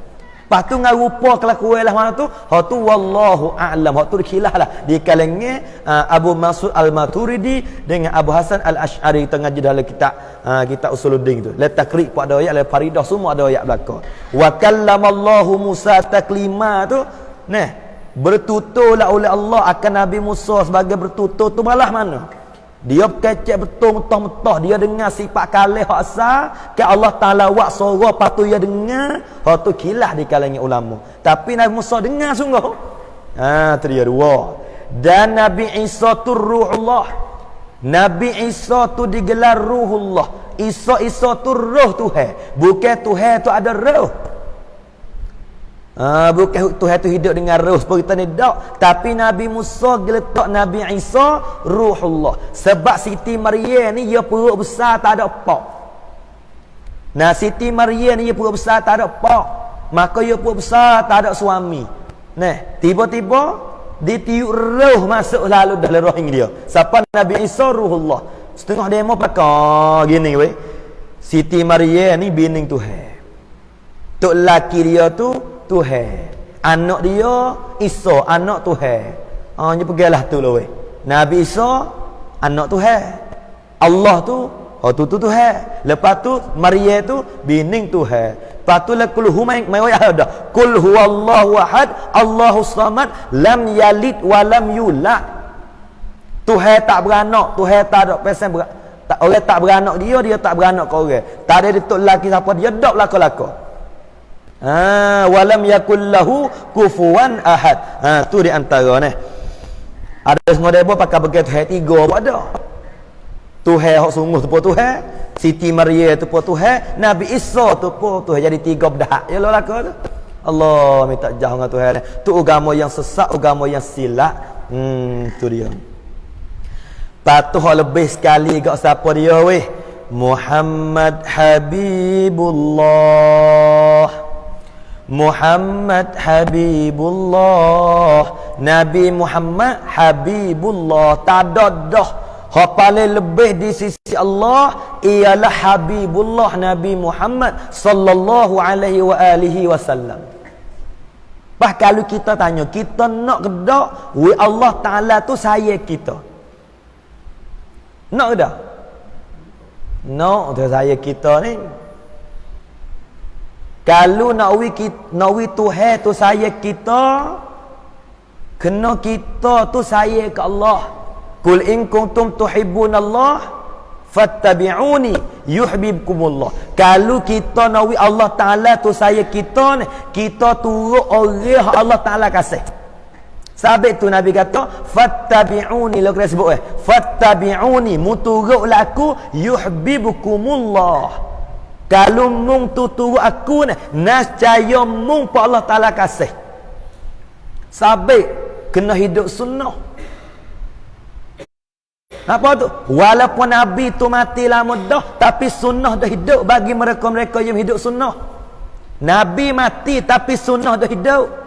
A: Lepas tu dengan rupa kelakuan lah mana tu, tu wallahu a'lam. Tu dikilah lah di kalangan Abu Mas'ud Al-Maturidi dengan Abu Hasan Al-Ash'ari tengah dalam kitab Usuluddin tu. La takrib pada ayat, la faridah semua ada ayat belakang. Wa kallamallahu Musa taklima tu. Nah, bertuturlah oleh Allah akan Nabi Musa sebagai bertutur tu malah mana? Dia kecek betul mentah-mentah dia dengar sifat kalih hak asal ke Allah Taala wak suara patu dia dengar hak tu kilah di kalangan ulama. Tapi Nabi Musa dengar sungguh. Tu dia dua. Dan Nabi Isa tu ruhullah. Nabi Isa tu digelar ruhullah. Isa tu roh Tuhan. Bukan Tuhan tu ada roh. Bukan Tuhan tu hidup dengan roh seperti kita ni tak. Tapi Nabi Musa geletak Nabi Isa ruhullah. Sebab Siti Maryam ni dia perut besar tak ada pak. Nah, Siti Maryam ni dia perut besar tak ada pak. Maka dia perut besar tak ada suami. Nah, tiba-tiba ditiup roh masuk lalu dalam rahim dia. Siapa Nabi Isa ruhullah. Setengah demo pakai gini weh. Siti Maryam ni bini Tuhan. Tok laki dia tu Tuhan. Anak dia Isa, anak Tuhan. Ni pergilah tu lah weh. Nabi Isa anak Tuhan. Allah tu tu Tuhan. Lepas tu Maryam tu bini Tuhan. Lepas tu la kul ada. Kul huwallahu ahad, Allahus samad, lam yalid wa lam yulad. Tuhan tak beranak, Tuhan tak ada pesan orang tak beranak dia tak beranak ke orang. Tak ada dituk lelaki siapa dia dak belaka-laka. Walam yakul lahu kufuwan ahad. Tu di antara ni. Ada semua depa pakai begitu Tuhan tiga apa ada. Tuhan hak sungguh tu pun Tuhan, Siti Maryam tu pun Tuhan, Nabi Isa tu pun Tuhan. Jadi tiga bedah. Ya lah tu. Allah minta jauh dengan Tuhan. Tu agama yang sesat, agama yang silap. Tu dia. Patuh lebih sekali gak siapa dia weh? Muhammad Habibullah. Muhammad Habibullah. Nabi Muhammad Habibullah. Tak ada dah. Hak paling lebih di sisi Allah ialah Habibullah Nabi Muhammad sallallahu alaihi wa alihi wasallam. Bah kalau kita tanya, kita nak ke tak Allah Taala tu sayang kita? Nak ke tak? Nak tu sayang kita ni. Kalau nak wi Tuhan tu sayang kita, kena kita tu sayang ke Allah. Qul in kuntum tuhibbunallah fattabi'uni yuhibbukumullah. Kalau kita nak Allah Taala tu sayang kita ni, kita turut orang Allah Taala kasih. Sabit tu Nabi kata fattabi'uni, lo kena sebut fattabi'uni, muturutlah aku yuhibbukumullah. Kalau mung tu turut aku ni, nescaya mung pa Allah Taala kasih. Sabit kena hidup sunnah. Apa tu? Walaupun Nabi tu mati lama dah, tapi sunnah dah hidup bagi mereka-mereka yang hidup sunnah. Nabi mati tapi sunnah dah hidup.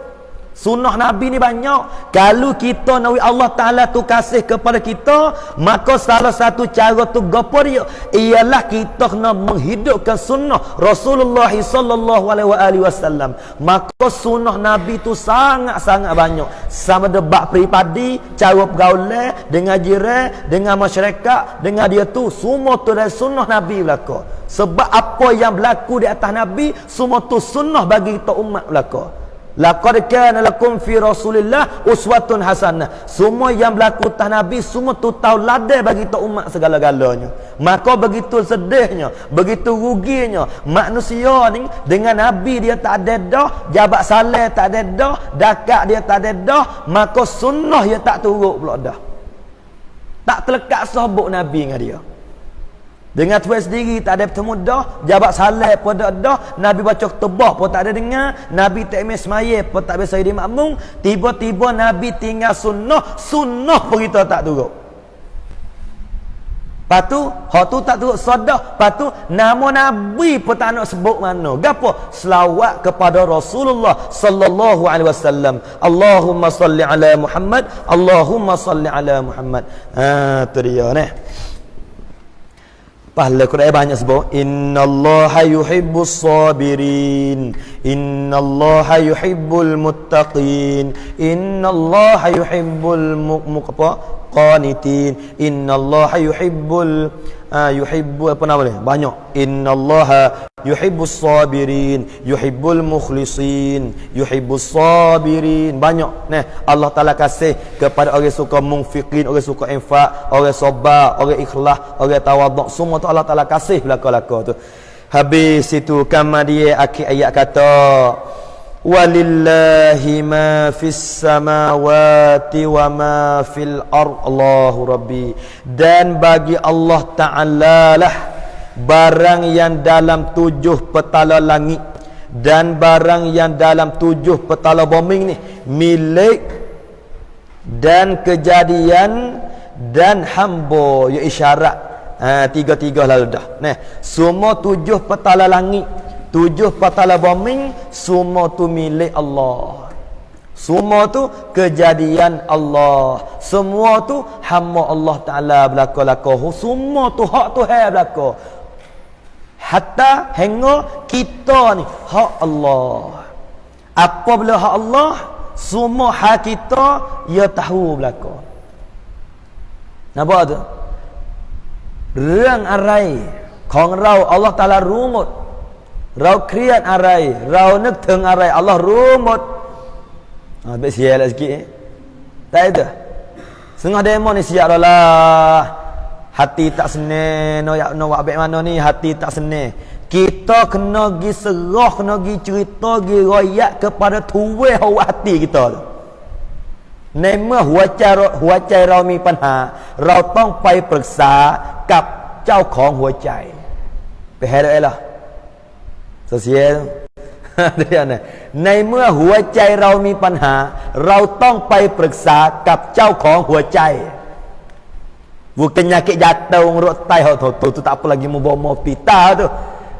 A: Sunnah Nabi ni banyak. Kalau kita nak Allah Ta'ala tu kasih kepada kita, maka salah satu cara tu gapo dia ialah kita kena menghidupkan sunnah Rasulullah sallallahu alaihi wasallam. Maka sunnah Nabi tu sangat-sangat banyak. Sama debat peribadi, cara pergaulan dengan jiran, dengan masyarakat, dengan dia tu, semua tu dari sunnah Nabi belaka. Sebab apa yang berlaku di atas Nabi, semua tu sunnah bagi kita umat belaka. Laqad kana lakum fi Rasulillah uswatun hasanah. Semua yang berlaku atas Nabi semua tu tauladan bagi kita umat segala-galanya. Maka begitu sedihnya, begitu ruginya manusia ni dengan Nabi dia tak ada dah, jabat saleh tak ada dah, dakat dia tak ada dah, maka sunnah dia tak turut pula dah. Tak terlekat sahabat Nabi dengan dia. Dengan tuan sendiri tak ada bertemu dah, jabat saleh pun dah, Nabi baca ketubah pun tak ada dengar, Nabi tak ambil semaya pun tak biasa jadi makmum, tiba-tiba Nabi tinggal sunnah pun kita tak turut. Lepas tu, hak tu tak turut sodah, lepas tu nama Nabi pun tak nak sebut mana. Gapo? Selawat kepada Rasulullah sallallahu alaihi wasallam. Allahumma salli ala Muhammad, Allahumma salli ala Muhammad. Tu dia ni. Pahala Quran banyak sebut innallaha yuhibbus sabirin, innallaha yuhibbul muttaqin, innallaha yuhibbul qanitin, innallaha yuhibbu apa nama ni banyak, innallaha yuhibbus sabirin, yuhibbul mukhlisin, yuhibbus sabirin, banyak nah. Allah Taala kasih kepada orang suka munfiqin, orang suka infak, orang sabar, orang ikhlas, orang tawaduk, semua tu Allah Taala kasih belaka-belaka tu. Habis itu kama dia akhir ayat kata Walillahi ma fis samawati wa ma fil ard. Allahu Rabbi. Dan bagi Allah Ta'ala lah barang yang dalam 7 petala langit dan barang yang dalam 7 petala bumi ni, milik dan kejadian dan hamba, ya isyarat. Tiga-tiga lalu dah. Nah, semua 7 petala langit, 7 petala bumi, semua tu milik Allah. Semua tu kejadian Allah. Semua tu hamba Allah Ta'ala belaka-laka. Semua tu hak Tuhan belaka. Hatta hingga kita ni hak Allah. Apa bila hak Allah, semua hak kita ia tahu belaka. Nampak tu? Rang arai khong rau Allah Ta'ala rumut. Rau kriat arai, rau nek teng arai Allah rumut. Habis sial sikit. Tak itu. Setengah demo ni siap dah lah. Hati tak senang, no abek mana ni hati tak senang. Kita kena gi serah, kena gi cerita, gi royak kepada tuwe hawa hati kita tu. ในเมื่อหัวใจเรามีปัญหาเราต้องไปปรึกษากับเจ้าของหัวใจไปให้ได้ล่ะเสียในเมื่อหัวใจเรามีปัญหาเราต้องไปปรึกษากับเจ้าของหัวใจ bukan nyakit jatuh rotai tu tak apa lagi mau pita tu.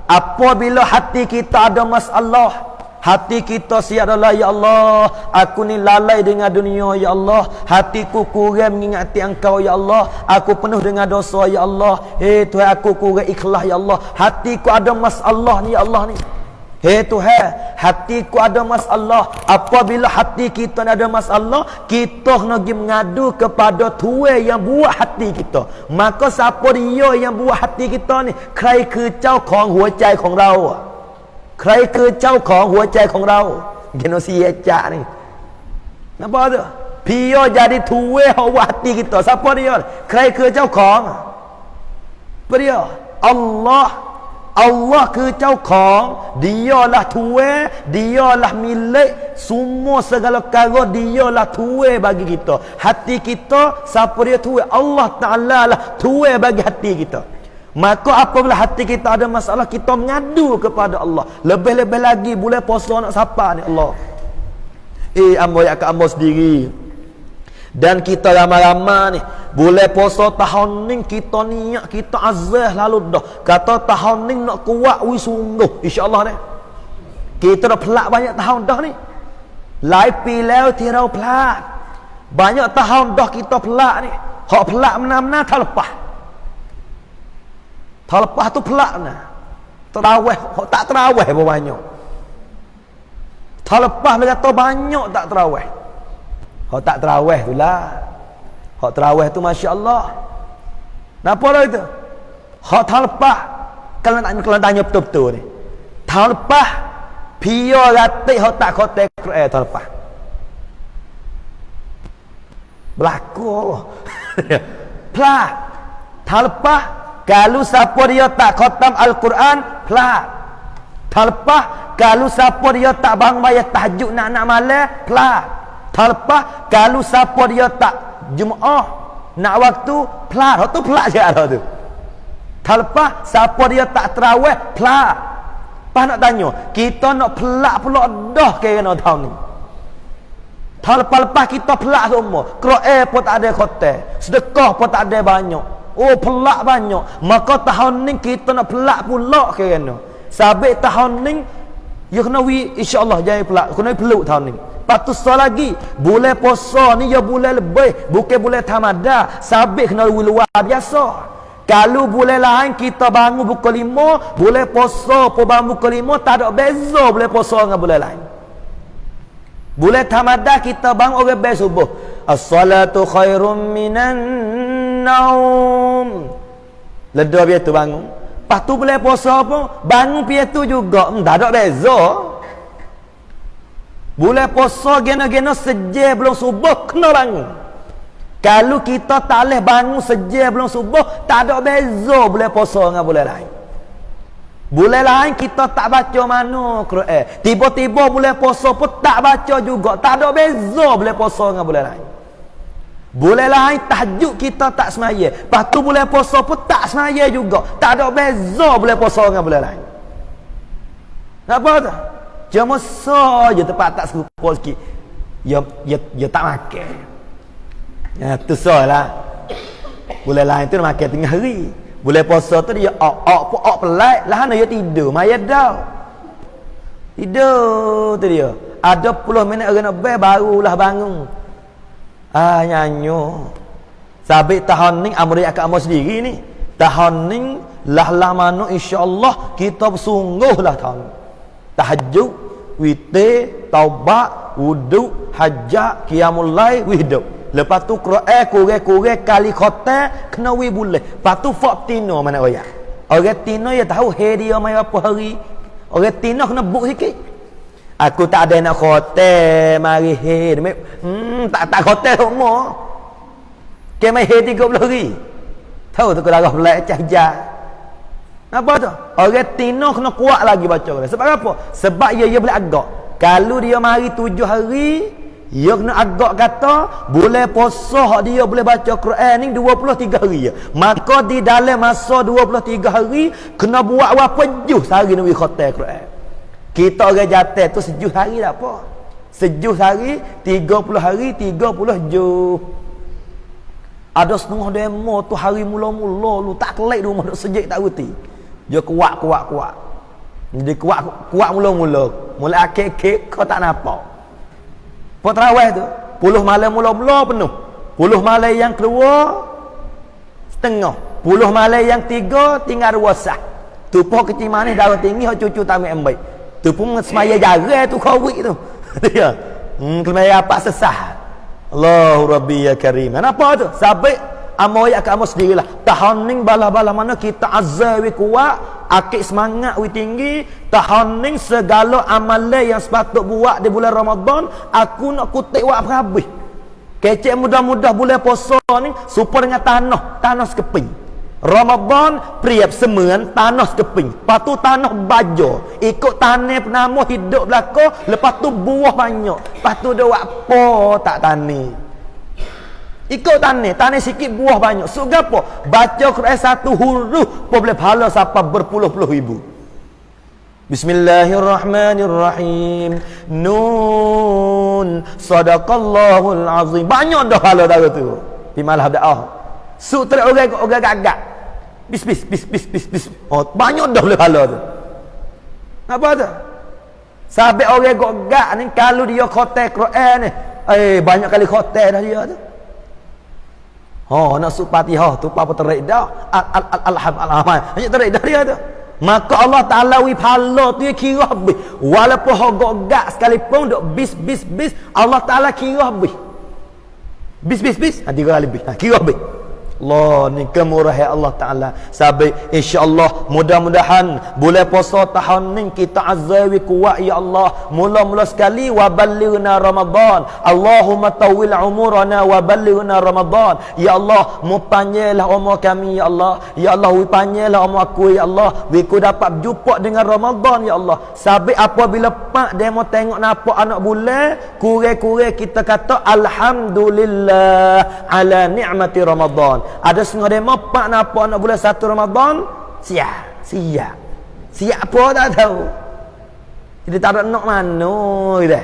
A: Apabila hati kita ada masalah, hati kita siap adalah ya Allah, aku ni lalai dengan dunia ya Allah, hatiku kurang mengingati engkau ya Allah, aku penuh dengan dosa ya Allah, Tuhan aku kurang ikhlas ya Allah, hatiku ada masalah ni ya Allah ni. Tuhan, hatiku ada masalah. Apabila hati kita ada masalah, kita kena pergi mengadu kepada Tuhan yang buat hati kita. Maka siapa dia yang buat hati kita ni? ใครคือเจ้าของหัวใจของเรา ใครคือเจ้าของหัวใจของเรา Genosia cak ni. Nampak tu? Dia jadi Tuhan yang buat hati kita. Siapa dia? ใครคือเจ้าของ Apa dia? Allah ke เจ้าของ dialah Tuhan, dialah milik semua segala perkara, dialah Tuhan bagi kita. Hati kita siapa dia Tuhan? Allah Ta'ala lah Tuhan bagi hati kita. Maka apabila hati kita ada masalah, kita mengadu kepada Allah. Lebih-lebih lagi boleh puasa nak siapa ni Allah. Ambo ya ke ambo sendiri. Dan kita lama-lama ni boleh puasa tahun ni, kita niat, kita azah lalu dah. Kata tahun ni nak kuat wi sungguh insya-Allah ni. Kita dah pelak banyak tahun dah ni. Lai pi leo tirau pelak. Banyak tahun dah kita pelak ni. Hak pelak mana-mana tak lepas. Tak lepas tu pelak nah. Terawih, hak tak terawih apa banyak. Tak lepas dia kata banyak tak terawih. Hak tak terawih tu lah. Hak terawih tu Masya Allah. Kenapa lah itu? Hak tak lepas. Kalau tanya betul-betul ni. Tak lepas. Pia ratik hak tak khotek Quran tak lepas. Berlaku. Pelak. Tak lepas. Kalau siapa dia tak khatam Al-Quran, pelak. Tak lepas. Kalau siapa dia tak bangun bayar tahajud nak malam, pelak. Tak lepas. Kalau siapa dia tak Jumaat nak waktu, pelak. Hak tu pelak je ada tu. Tak lepas. Siapa dia tak terawih, pelak. Pas nak tanya, kita nak pelak pula dah kena tahun ni. Tak lepas-lepas kita pelak semua. Quran pun tak ada khotam, sedekah pun tak ada banyak. Oh pelak banyak. Maka tahun ni kita nak pelak pula kena. Sabit tahun ni ya kena insya-Allah jangan pelak, kena peluk tahun ni. Patut lagi boleh puasa ni ya boleh lebih, bukan boleh tamada. Sabit kena luar biasa. Kalau boleh lain kita bangun pukul 5, boleh puasa pun bangun pukul 5, tak ada beza boleh puasa dengan boleh lain. Boleh tamada kita bangun orang bel subuh. As-salatu khairum minan naum. Ledah biar tu bangun. Lepas tu boleh puasa pun bangun biar tu juga. Tak ada beza. Boleh puasa gena-gena sejam belum subuh kena bangun. Kalau kita tak boleh bangun sejam belum subuh, tak ada beza boleh puasa dengan boleh lain. Bulan lain kita tak baca mana Quran. Tiba-tiba bulan puasa pun tak baca juga. Tak ada beza bulan puasa dengan bulan lain. Bulan lain tahajud kita tak semaya. Lepas tu bulan puasa pun tak semaya juga. Tak ada beza bulan puasa dengan bulan lain. Apa tu? Cuma saja tempat tak serupa sikit. Ya tak makan. Ya tu salah. Bulan lain tu makan tengah hari. Bulan puasa tu dia pelat lah dia tidur maya dah. Tidur tu dia. Ada puluh minit orang nak barulah bangun. Nyanyo. Sabit tahun ni amri akak amal sendiri ni. Tahun ni lah mano insya-Allah kita bersungguhlah tahun. Tahajud, witir, taubat, wuduk, hajat, qiyamul lail, wihduk. Lepas tu Quran kurang-kurang kali khotam kena wi boleh. Lepas tu fak tino mana royak. Orang tino ya tahu hari dia mai apa hari. Orang tino kena buk sikit. Aku tak ada nak khotam mari he. Tak khotam semua. Ke mai he 30 hari. Tahu tu kalau pelak cah-cah. Apa tu? Orang tino kena kuat lagi baca Quran. Sebab apa? Sebab dia boleh agak. Kalau dia mari 7 hari dia kena agak kata boleh puasa hak dia boleh baca Quran ni 23 hari je. Maka di dalam masa 23 hari kena buat berapa juz sehari nak khatam Quran. Kita orang jatuh tu sejuz hari tak apa. Sejuz hari 30 hari 30 juz. Ada setengah demo tu hari mula-mula lu tak kelek rumah duk sejik tak reti. Dia kuat. Dia kuat mula-mula. Mula akhir-akhir kau tak nampak. Puan tarawih tu, 10 malam mula-mula penuh. 10 malam yang keluar setengah. 10 malam yang 3 tinggal 2 sah. Tu pun kecil manis darah tinggi hak cucu tamat yang baik. Tu pun semaya jaga tu kawik tu. Dia. Kemaya apa sesah. Allahu Rabbi ya Karim. Kenapa tu? Sabit amoy akak amo sendirilah. Tahun ni bala-bala mana kita azza wi kuat. Akik semangat wi tinggi. Tahun ni segala amalan yang sepatut buat di bulan Ramadan aku nak kutip buat habis. Kecek mudah-mudah bulan puasa ni supaya dengan tanah sekeping. Ramadan priap semen tanah sekeping. Lepas tu tanah baja. Ikut tanah penama hidup belaka, lepas tu buah banyak. Lepas tu dia buat apa tak tanah. Ikut tanah sikit buah banyak. So gapo? Baca Quran satu huruf pun boleh pahala sampai berpuluh-puluh ribu. Bismillahirrahmanirrahim. Nun. Sadaqallahul azim. Banyak dah pahala dah tu. Di malah dakwah. Sutra orang gagak. Bis. Oh, banyak dah boleh pahala tu. Apa tu? Sampai orang gagak ni kalau dia khatam Quran ni, banyak kali khatam dah dia tu. Nak surah Fatihah tu apa terik dah. Alhamdulillah. Hanya terik dah dia tu. Maka Allah Taala wi pahala tu kira habis. Walaupun hok gagak sekalipun duk bis Allah Taala kira habis. Bis 3 kali bis. Kira habis. Allah ni kemurahan Allah Ta'ala. Sabit insya-Allah mudah-mudahan bulan puasa tahun ni kita azzawi kuat ya Allah. Mula-mula sekali wa ballighna Ramadan. Allahumma tawil umurana wa ballighna Ramadan. Ya Allah, mu panjanglah umur kami ya Allah. Ya Allah, wi panjanglah umur aku ya Allah. Wi ku dapat berjumpa dengan Ramadan ya Allah. Sabit apabila pak demo tengok nampak anak bulan, kurang-kurang kita kata alhamdulillah ala ni'mati Ramadan. Ada setengah demo pak nampak anak bulan 1 Ramadan siap apa tak tahu. Jadi tak ada nak mana gitu.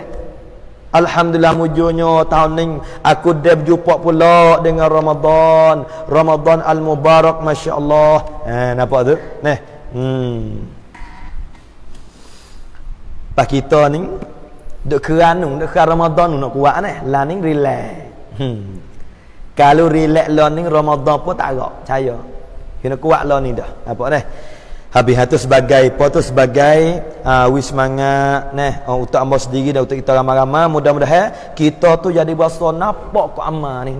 A: Alhamdulillah mujurnya tahun ni aku dah berjumpa pula dengan Ramadan al-Mubarak masya-Allah. Nampak tu? Pak kita ni duk keranung Ramadan nak kuat ni. Lah ni relax. Kalau relax learning Ramadan pun tak agak percaya. Kena kuat lah ni dah. Apa dah? Habis tu sebagai apa tu sebagai wis semangat untuk hamba sendiri dan untuk kita ramai-ramai mudah-mudahan kita tu jadi berasa nampak ku amal ni,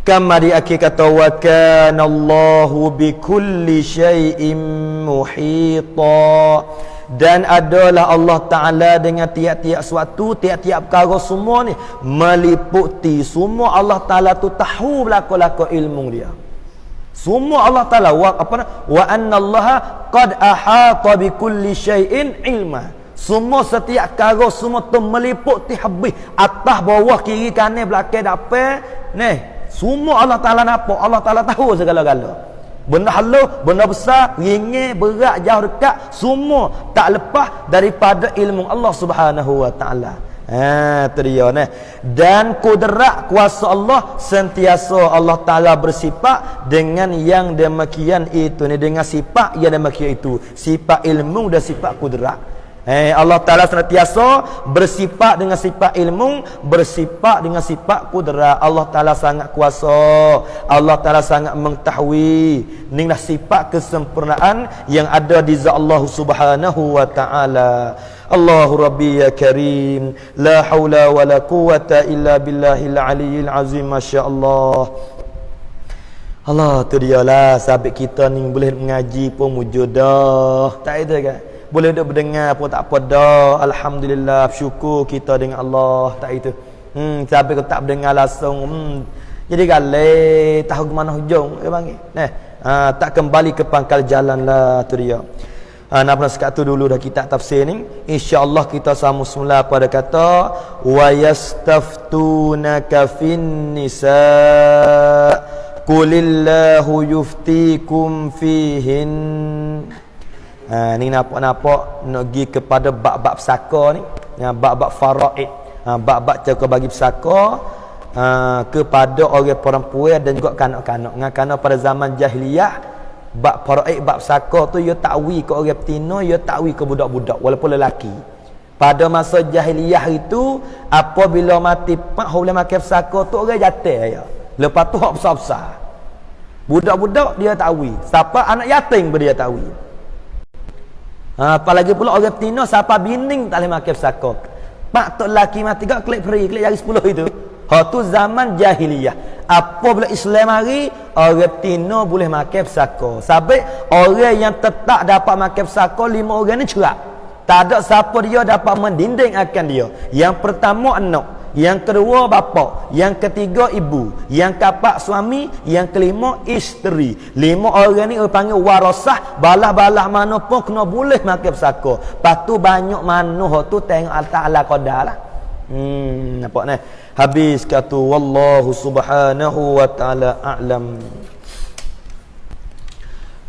A: Kama di akhir kata wa kana Allahu bi kulli syai'in muhita. Dan adalah Allah Ta'ala dengan tiap-tiap suatu, tiap-tiap perkara semua ni meliputi semua. Allah Ta'ala tu tahu belaka-laka ilmu dia. Semua Allah Taala wa annallaha qad ahata bi kulli syai'in ilma. Semua setiap perkara semua tu meliput ti habis, atas bawah kiri kanan belakang depan. Semua Allah Taala nampak, Allah Taala tahu segala-gala. Benda halus, benda besar, ringan, berat, jauh dekat, semua tak lepas daripada ilmu Allah Subhanahu wa taala. Tu dia Dan kudrat kuasa Allah sentiasa Allah Taala bersifat dengan yang demikian itu dengan sifat yang demikian itu, sifat ilmu dan sifat kudrat. Allah Taala senantiasa bersifat dengan sifat ilmu, bersifat dengan sifat kudrat. Allah Taala sangat kuasa, Allah Taala sangat mengetahui. Inilah sifat kesempurnaan yang ada di zat Allah Subhanahu wa taala. Allahu Rabbi ya Karim, la haula wala quwwata illa billahil aliyyil azim. Masya-Allah. Allah tu dialah sahabat kita ni boleh mengaji pun wujud dah. Tak ada kan? Boleh duduk berdengar pun tak apa dah. Alhamdulillah, syukur kita dengan Allah. Tak itu. Sampai kau tak berdengar langsung. Jadi galai tahu ke mana hujung dia panggil. Tak kembali ke pangkal jalan lah tu dia. Nak pernah sekat tu dulu dah kita tafsir ni. InsyaAllah kita sambung semula pada kata wa yastaftunaka fin nisa qulillahu yuftikum fihin. Ni nampak nak pergi kepada bab-bab pesaka ni, bab-bab faraid, bab-bab cara bagi pesaka kepada orang perempuan dan juga kanak-kanak. Kerana pada zaman jahiliyah bab faraid, bab pesaka tu ia takwi ke orang betina, ia takwi ke budak-budak walaupun lelaki. Pada masa jahiliyah itu apabila mati pak boleh makan pesaka tu orang jatuh ya. Lepas tu hak besar-besar. Budak-budak dia takwi. Siapa anak yatim pun dia takwi. Apalagi pula orang betina siapa bining tak boleh makan pesaka. Pak tok lelaki mati gak klik free, klik jari 10 itu. Tu zaman jahiliyah. Apabila Islam mari, orang betina boleh makan pesaka. Sampai orang yang tetap dapat makan pesaka 5 orang ni cerak. Tak ada siapa dia dapat mendinding akan dia. Yang pertama anak, yang kedua bapa, yang ketiga ibu, yang keempat suami, yang kelima isteri. 5 orang ni panggil warasah. Balah-balah mana pun kena boleh makan pesaka. Lepas tu banyak mana tu tengok Allah Ta'ala qadar lah. Nampak ni? Habis kata wallahu subhanahu wa ta'ala a'lam.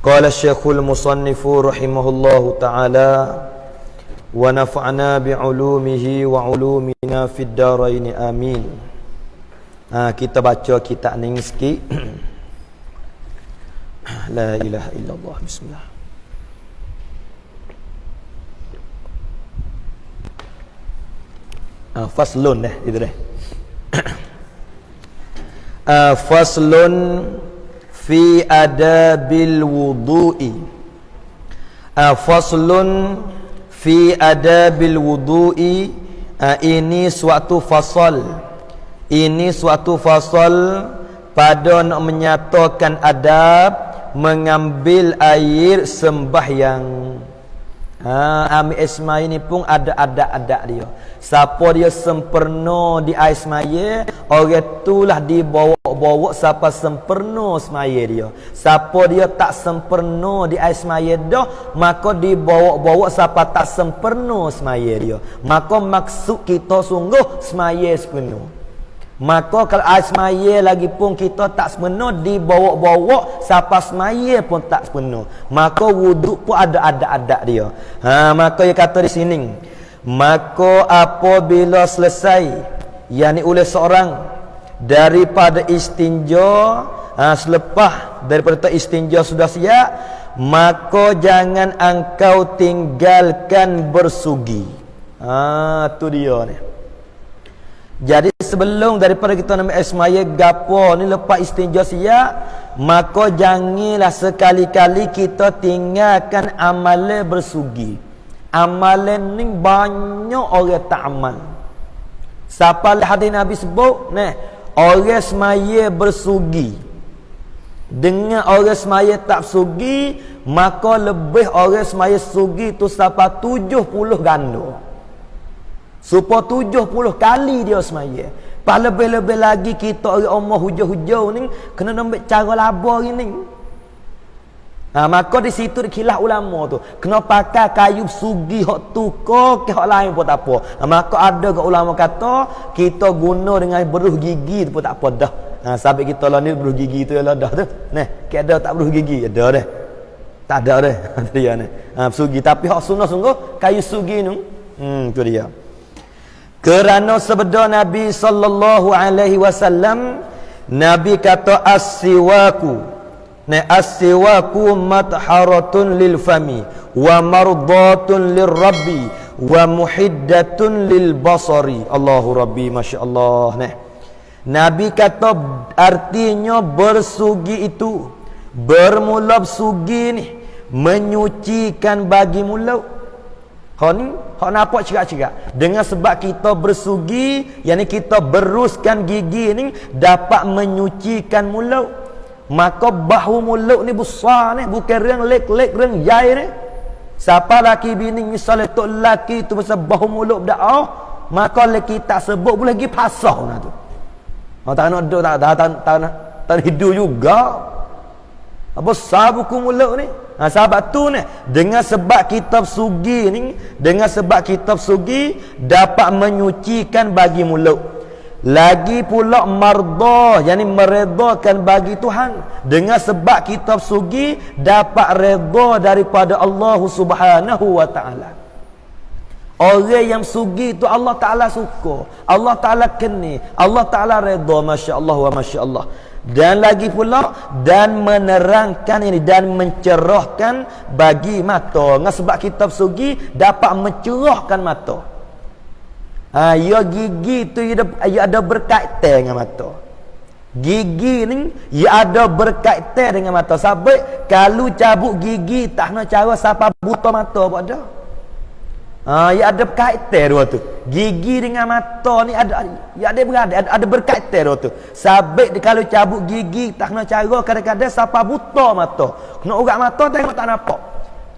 A: Qala Syekhul Musannifu rahimahullahu ta'ala wa nafa'na bi'ulumihi wa ulumina fid darain amin. Kita baca kitab ni sikit. La ilaha illallah. Bismillah. Faslun itu deh. Faslun fi adabil wudu'i. Faslun fi adabil wudu'i. Ini suatu fasal. Ini suatu fasal pada nak menyatakan adab mengambil air sembahyang. Ambil air semaya ni pun ada adab-adab dia. Siapa dia sempurna di air semaya, orang itulah dibawa-bawa siapa sempurna semaya dia. Siapa dia tak sempurna di air semaya dah, maka dibawa-bawa siapa tak sempurna semaya dia. Maka maksud kita sungguh semaya sepenuh. Maka kalau air semaya lagi pun kita tak sepenuh, dibawa-bawa siapa semaya pun tak sepenuh. Maka wuduk pun ada adab-adab dia. Maka dia kata di sini, maka apabila selesai, yakni oleh seorang daripada istinja, selepas daripada istinja sudah siap, maka jangan engkau tinggalkan bersugi. Tu dia ni. Jadi sebelum daripada kita ambil air semaya gapo ni, lepas istinja siap, maka janganlah sekali-kali kita tinggalkan amalan bersugi. Amalan ni banyak orang tak amal. Siapa hadis Nabi sebut ni, orang semaya bersugi dengan orang semaya tak sugi, maka lebih orang semaya sugi tu siapa 70 ganda. Supaya 70 kali dia semaya. Pas lebih-lebih lagi kita orang umur hujung-hujung ni kena ambil cara labor ni. Maka di situ khilaf ulama tu. Kena pakai kayu sugi hok tukar ke hok lain pun tak apa. Maka ada ke ulama kata kita guna dengan beruh gigi tu pun tak apa dah. Sampai kita lah ni beruh gigi tu lah dah tu. Nah, ke ada tak beruh gigi? Ada dah. Tak ada dah. Dia ni. Sugi tapi hok sunnah sungguh kayu sugi tu. Tu dia. Kerana sabda Nabi sallallahu alaihi wasallam, Nabi kata as-siwaku. As-siwaku matharatun lil fami wa mardatun lir rabbi wa muhiddatun lil basari. Allahu rabbi, masya-Allah. Nabi kata artinya bersugi itu, bermula sugi ni menyucikan bagi mulut. Hak nampak cerak-cerak. Dengan sebab kita bersugi, yakni kita beruskan gigi ni dapat menyucikan mulut. Maka bahu mulut ni besar ni, bukan reng lek-lek reng yai ni. Siapa laki bini misalnya tok laki tu pasal bahu mulut berdakwah, maka laki tak sebut boleh pergi pasah nah tu. Tak nak duduk tak hidup juga. Besar buku mulut ni. Sahabat tu ni, dengan sebab kitab sugi ni, dengan sebab kitab sugi dapat menyucikan bagi mulut. Lagi pula mardah, yakni meredakan bagi Tuhan. Dengan sebab kitab sugi dapat redha daripada Allah Subhanahu wa taala. Orang yang sugi itu Allah Taala suka, Allah Taala keni, Allah Taala redha, masya-Allah wa masya-Allah. Dan lagi pula dan menerangkan ini dan mencerahkan bagi mata. Dengan sebab kitab sugi dapat mencerahkan mata. Ya gigi tu ia ada berkaitan dengan mata. Gigi ni ia ada berkaitan dengan mata. Sebab kalau cabut gigi tak nak cara siapa buta mata pun ada. Ia ada berkaitan dua tu. Gigi dengan mata ni ada berkaitan dua tu. Sebab kalau cabut gigi tak nak cara kadang-kadang siapa buta mata. Kena urat mata tengok tak nampak.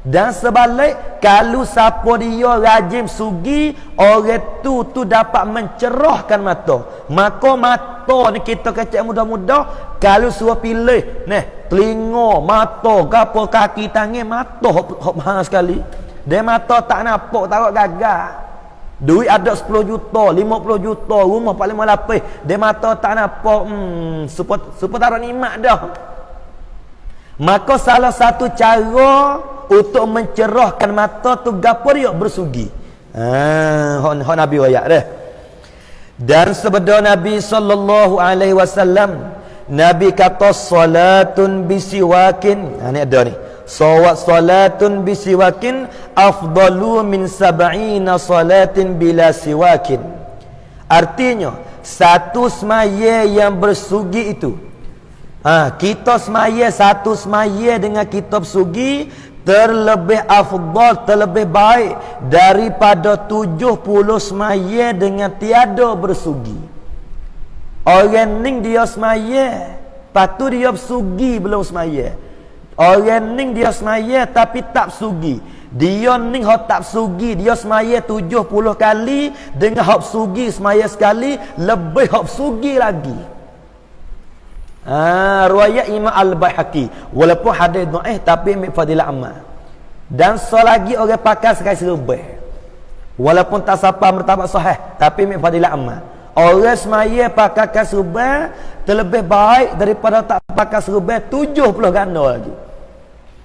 A: Dan sebalik, kalau siapa dia rajin sugi, orang tu dapat mencerahkan mata. Maka mata ni kita kecek muda-muda, kalau suruh pilih, telinga, mata, gapo kaki, tangan, mata hok mahal sekali. Dia mata tak nampak, takut gagal. Duit ada 10 juta, 50 juta, rumah 45 lapis. Dia mata tak nampak, supaya taruh nikmat dah. Maka salah satu cara untuk mencerahkan mata tu gapo dia bersugi. Hak Nabi wayak dah. Dan sabda Nabi sallallahu alaihi wasallam, Nabi kata salatun bisiwakin. Ni ada ni. Salatun bisiwakin afdalu min 70 salatin bila siwakin. Artinya satu semaya yang bersugi itu, kita semaya satu semaya dengan kitab sugi terlebih afdal, terlebih baik daripada 70 semaya dengan tiada bersugi. Orang ning dia semaya, patu dia bersugi belum semaya. Orang ning dia semaya tapi tak sugi. Dia ning hak tak sugi, dia semaya 70 kali dengan hak sugi semaya sekali, lebih hak sugi lagi. Riwayat Imam Al-Baihaqi, walaupun hadis dhaif tapi ambil fadilah amal. Dan selagi orang pakai sekali serba, walaupun tak sampai martabat sahih tapi ambil fadilah amal. Orang semaya pakai serba terlebih baik daripada tak pakai serba 70 ganda lagi.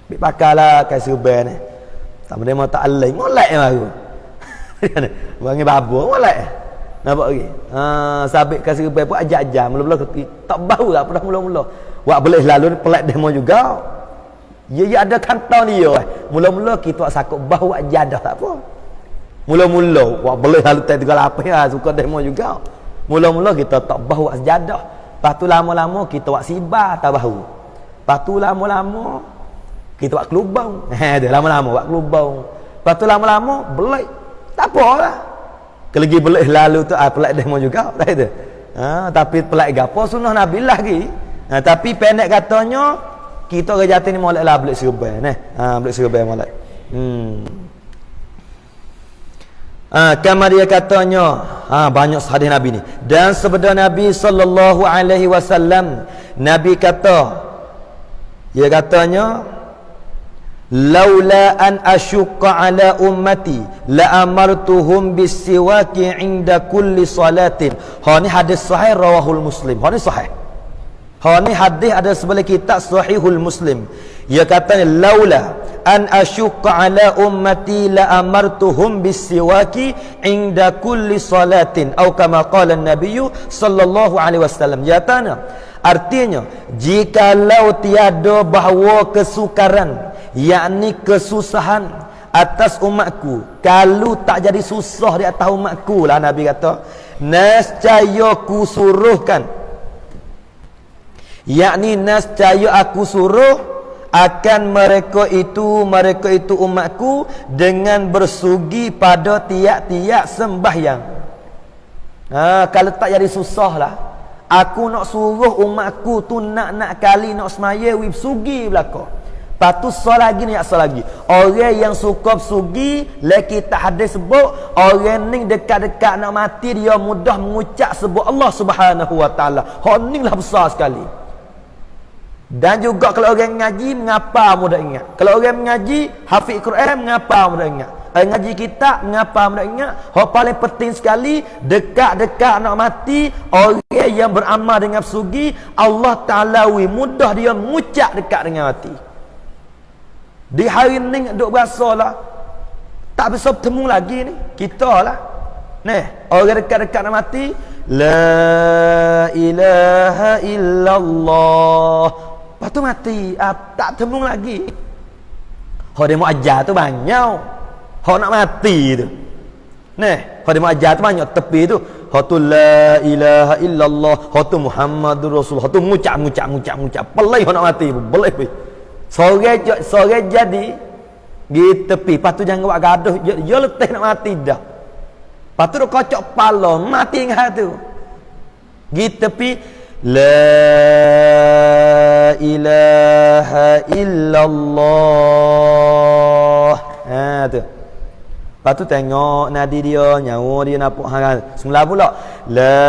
A: Ambil pakailah kai serba ni. Tak benda mau tak alai, molek baru. Bagi babu molek. Nampak lagi? Sabit kasih rupai pun ajak-ajak. Mula-mula tak bau lah pada mula-mula. Wak boleh lalu pelak demo juga. Ya ada kantau dia. Mula-mula kita sakut bau wak jadah tak apa. Mula-mula wak boleh lalu tak 38 ya suka demo juga. Mula-mula kita tak bau wak sejadah. Lepas tu lama-lama kita wak sibar tak bau. Lepas tu lama-lama kita wak kelubang. Dia lama-lama wak kelubang. Lepas tu lama-lama belai. Tak apalah. Kelagi belik lalu tu pelak demo juga tak itu. Tapi pelak gapo sunnah Nabi lagi. Tapi pendek katanya kita rejati ni molek lah belik serba belik serba molek. Kama dia katanya banyak hadis Nabi ni. Dan sabda Nabi sallallahu alaihi wasallam, Nabi kata, dia katanya laula an asyqa ala ummati la amartuhum bisiwaki inda kulli salatin. Ni hadis sahih rawahul Muslim. Ni sahih. Ni hadis ada sebelah kitab Sahihul Muslim. Ia kata laula an asyqa ala ummati la amartuhum bisiwaki inda kulli salatin atau kama qala an-nabiy sallallahu alaihi wasallam. Ya tana artinya jikalau tiada bahawa kesukaran yakni kesusahan atas umatku, kalau tak jadi susah di atas umatku lah, Nabi kata nescaya ku suruhkan, yakni nescaya aku suruh akan mereka itu umatku dengan bersugi pada tiap-tiap sembahyang. Kalau tak jadi susah lah, aku nak suruh umatku tu nak kali nak semaya wib sugi belaka. Patu solat lagi ni asal lagi. Orang yang suka sugi, lagi tak hadis sebut, orang ni dekat-dekat nak mati dia mudah mengucap sebut Allah Subhanahu wa taala. Hak ni lah besar sekali. Dan juga kalau orang mengaji, mengapa mudah ingat? Kalau orang mengaji, hafiz Quran, mengapa mudah ingat? Orang ngaji kitab, mengapa mudah ingat? Hak paling penting sekali, dekat-dekat nak mati, orang yang beramal dengan sugi, Allah Ta'ala mudah dia mengucap dekat dengan mati. Di hari ni duk berasa lah tak bisa bertemu lagi ni kita lah ni orang dekat-dekat nak mati, la ilaha illallah, lepas tu mati, tak bertemu lagi. Dia mau ajar tu banyak, nak mati tu ni, dia mau ajar tu banyak tepi tu, tu la ilaha illallah, tu Muhammadur Rasulullah, tu ngucap pelai nak mati boleh pergi. Sore jadi di tepi, lepas tu jangan buat gaduh, dia letih nak mati dah. Lepas tu dia kocok kepala, mati dengan tu. Di tepi, la ilaha illallah. Tu. Lepas tu tengok nadi dia, nyawa dia nampak hang. Semula pula, la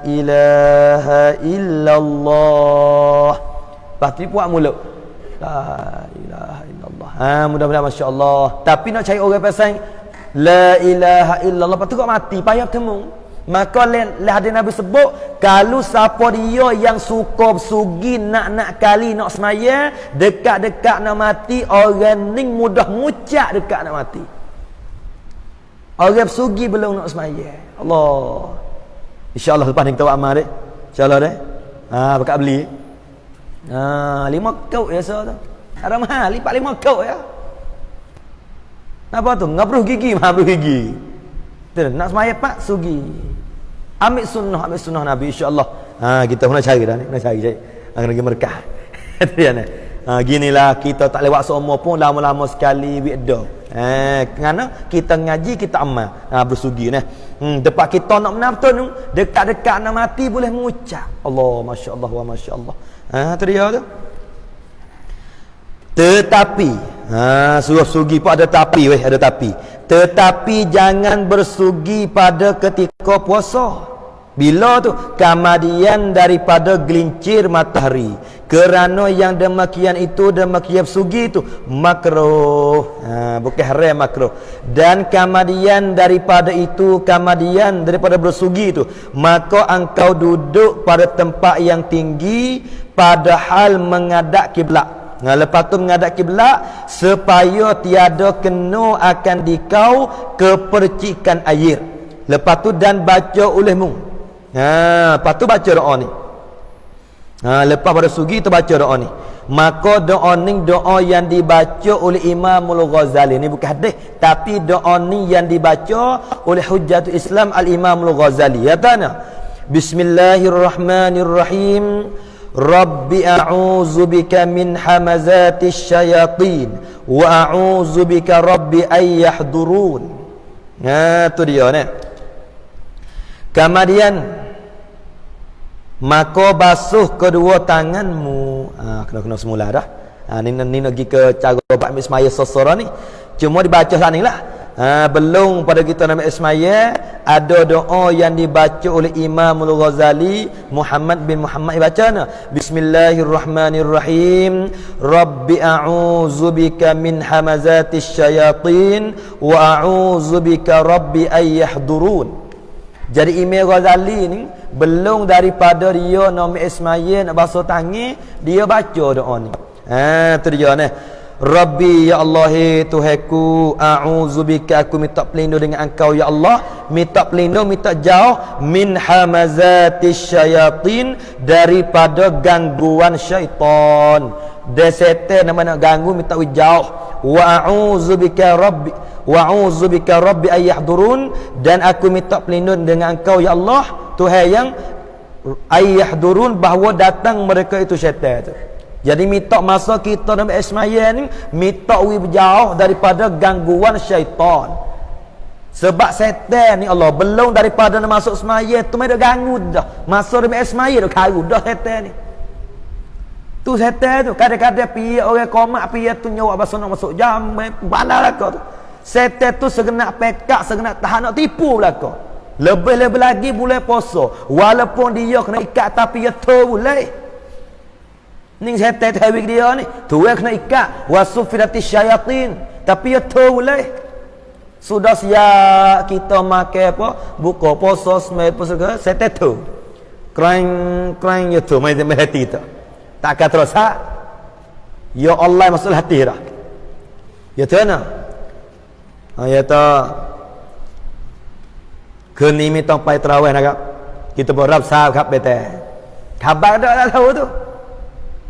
A: ilaha illallah. Lepas tu buat mulut, la ilaha illallah. Mudah-mudahan masya-Allah. Tapi nak cari orang pasang la ilaha illallah, lepas tu kau mati, payah bertemu. Maka hadis Nabi sebut, kalau siapa dia yang suka sugi nak kali nak semaya, dekat-dekat nak mati, orang ni mudah ngucap dekat nak mati. Orang sugi belum nak semaya. Allah. Insya-Allah lepas ni kita buat amal dek. Insya-Allah dek. Pakat beli. 5 kau biasa tu. Ada mahal, lipat 5 kau ya. Apa tu? Ngapruh gigi, ngapruh gigi. Tu nak semaya pak sugi. Ambil sunnah Nabi insya-Allah. Kita nak cari dah ni, nak cari. Akan lagi berkah. Tu ya ni. Ginilah kita tak lewat seumur pun lama-lama sekali wikdo. Kerana kita ngaji, kita amal. Bersugi ni. Depan kita nak menang betul, dekat-dekat nak mati boleh mengucap Allah, masya-Allah wa masya-Allah. Tu dia tu. Tetapi suruh sugi pun ada tapi, ada tapi. Tetapi jangan bersugi pada ketika puasa. Bila tu? Kemudian daripada gelincir matahari. Kerana yang demikian itu, demikian sugi itu makruh. Bukan haram, makruh. Dan kemudian daripada itu, kemudian daripada bersugi itu, maka engkau duduk pada tempat yang tinggi padahal menghadap kiblat. Lepas tu menghadap kiblat supaya tiada kena akan dikau kepercikan air. Lepas tu dan baca olehmu. Lepas tu baca doa ni. Lepas pada sugi tu baca doa ni. Maka doa ni doa yang dibaca oleh Imamul Ghazali. Ni bukan hadis, tapi doa ni yang dibaca oleh Hujjatul Islam Al-Imamul Ghazali. Ya tana. Bismillahirrahmanirrahim. Rabbi a'udzu bika min hamazatis syayatin wa a'udzu bika rabbi ay yahdurun. Tu dia ni. Kemudian maka basuh kedua tanganmu. Kena semula dah. Ni pergi ke cara buat semaya sesora ni. Cuma dibaca sana ni lah. Belum pada kita nama Ismail, ada doa yang dibaca oleh Imam Al-Ghazali, Muhammad bin Muhammad bacana, Bismillahirrahmanirrahim. Rabbi a'udzubika min hamazatis syayatin wa a'udzubika rabbi ay yahdurun. Jadi Imam Ghazali ni belum daripada dia nama Ismail nak basuh tangan, dia baca doa ni. Tu dia ni. Rabbi ya Allah, Tuhanku, a'udzubika, aku minta pelindung dengan Engkau ya Allah, minta pelindung, minta jauh min hamazatis syayatin, daripada gangguan syaitan. Dia setan nama nak ganggu, minta jauh. Wa a'udzubika rabbi ay yahdurun, dan aku minta pelindung dengan Engkau ya Allah, Tuhan yang ay yahdurun, bahawa datang mereka itu syaitan tu. Jadi minta masa kita dalam Ismail ni, minta berjauh daripada gangguan syaitan. Sebab syaitan ni Allah belum daripada nak masuk Ismail tu mai dah ganggu dah. Masuk dalam Ismail dah karu dah syaitan ni. Tu syaitan tu kadang-kadang pi orang komak pi tu nyawa bahasa nak masuk jam bandar belaka tu. Syaitan tu segenak pekak, segenak tahan nak tipu belaka. Lebih-lebih lagi boleh puasa. Walaupun dia kena ikat tapi dia tu boleh. Ni syaitan habis dia ni tu kena ikat wasufidati syayatin, tapi ya tu boleh. Sudah siap kita makan apa, buka puasa semai puasa, syaitan tu kering ya tu mai hati tu takkan terus ya Allah masuk hati dah ya tu na ya tu kini minta pai tarawih nak kita berap sahab kap bete khabar dak tahu tu.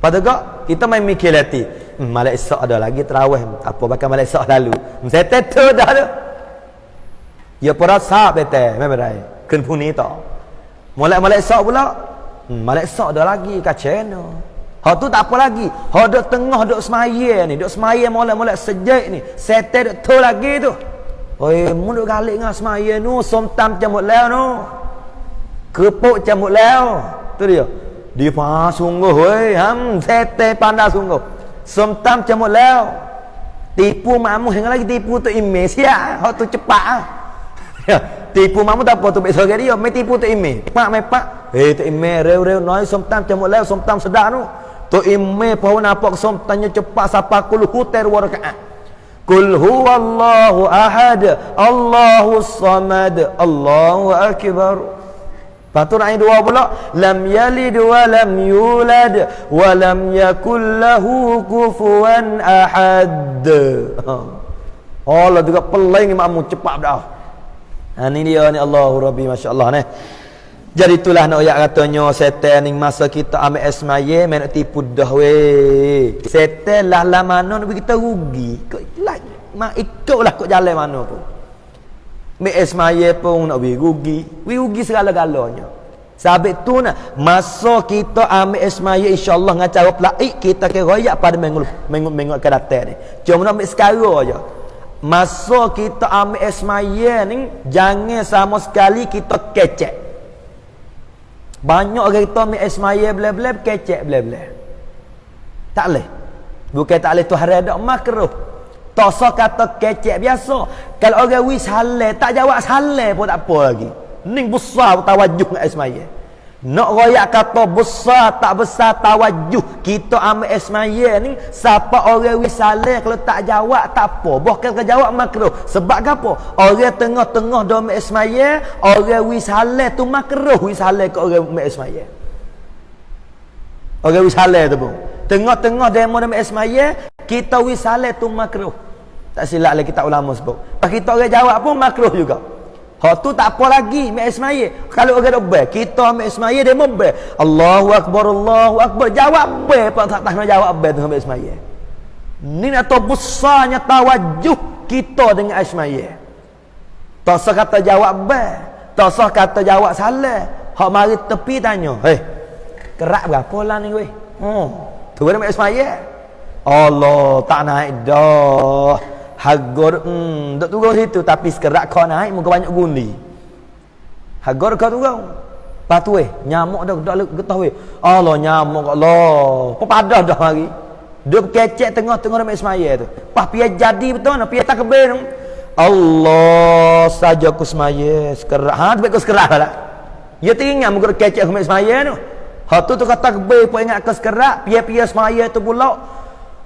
A: Pada kau kita main mikir hati, malam esok ada lagi tarawih, apa bakal malam esok lalu. Saya tetu dah tu. Ya pura sah bete, memang rai. Ken puni tak. Malam esok pula, malam esok ada lagi kaceno. Hak tu tak apa lagi. Hak duk tengah duk semaya ni, duk semaya malam sejak ni. Setan duk tu lagi tu. Oi, mun duk galik ngah semaya nu, somtam camut leo nu. Kepuk camut leo. Tu dia. Dia faham sungguh weh, setan pandai sungguh. Somtam camut leo. Tipu mamu hang lagi tipu tu email sia. Hak tu cepat ya, tipu mamu tak apa tu besok dia, mai tipu tu email. Pak. Tu email reu noi somtam camut leo, somtam sedar tu. Tu email pau nampak somtamnya cepat siapa kul huter wa rakaat. Kul huwallahu ahad, Allahus samad, Allahu akbar. Patut ayat dua pula, lam yalid wa lam yulad wa lam yakul lahu kufuwan ahad. Allah juga peling makmu cepat dah. Ni dia ni Allahu Rabbi, masya-Allah ni. Jadi itulah nak ayat katanya setan ni masa kita ambil Ismail main nak tipu dah weh. Setan lah mana nak kita rugi. Kau ikutlah kau jalan mana pun. Ismail pun nak rugi segala-galanya. Sabit tu nak masa kita ambil Ismail insya-Allah dengan cara pelaik kita ke royak pada minggu akan datang ni. Cuma nak ambil sekarang aja. Masa kita ambil Ismail ni jangan sama sekali kita kecek. Banyak orang kita ambil Ismail blab-blab kecek blab-blab. Tak boleh. Bukan tak boleh tu haram dak makruh. Tak sah kata kecek biasa. Kalau orang wis halal tak jawab halal pun tak apa lagi. Ning besar tawajuh dengan Ismail. Nak royak kata besar tak besar tawajuh kita ambil Ismail ni, siapa orang wis halal kalau tak jawab tak apa. Bahkan kalau jawab makruh. Sebab apa? Orang tengah-tengah do ambil Ismail, orang wis halal tu makruh wis halal ke orang ambil Ismail. Orang wis halal tu pun. Tengah-tengah demo ambil Ismail, kita wis halal tu makruh. Tak silap lagi kita ulama sebut. Pas kita orang jawab pun makruh juga. Hak tu tak apa lagi ambil Ismail. Kalau orang dah kita ambil Ismail dia membe. Allahu akbar, Allahu akbar. Jawab be apa tak nak jawab be tu ambil Ismail. Ni nak tahu besarnya tawajuh kita dengan Ismail. Tak sah kata jawab be, tak sah kata jawab salah. Hak mari tepi tanya, "Hei, kerak berapa lah ni weh?" Tu ambil Ismail. Allah tak naik dah. Hagar duk turun situ tapi sekerak kau naik muka banyak gundi. Hagar kau turun. Patu nyamuk dah getah weh. Allah nyamuk Allah. Pepadah dah mari. Duk kecek tengah-tengah dengan Ismail tu. Pas piye jadi betul nak piye tak kebel. Allah saja ku semaya sekerak. Ha tu baik ku sekerak lah. Ya teringat muka kecek aku ambil semaya tu. Ha tu kata takbir pun ingat ke sekerak, pia-pia semaya tu pula.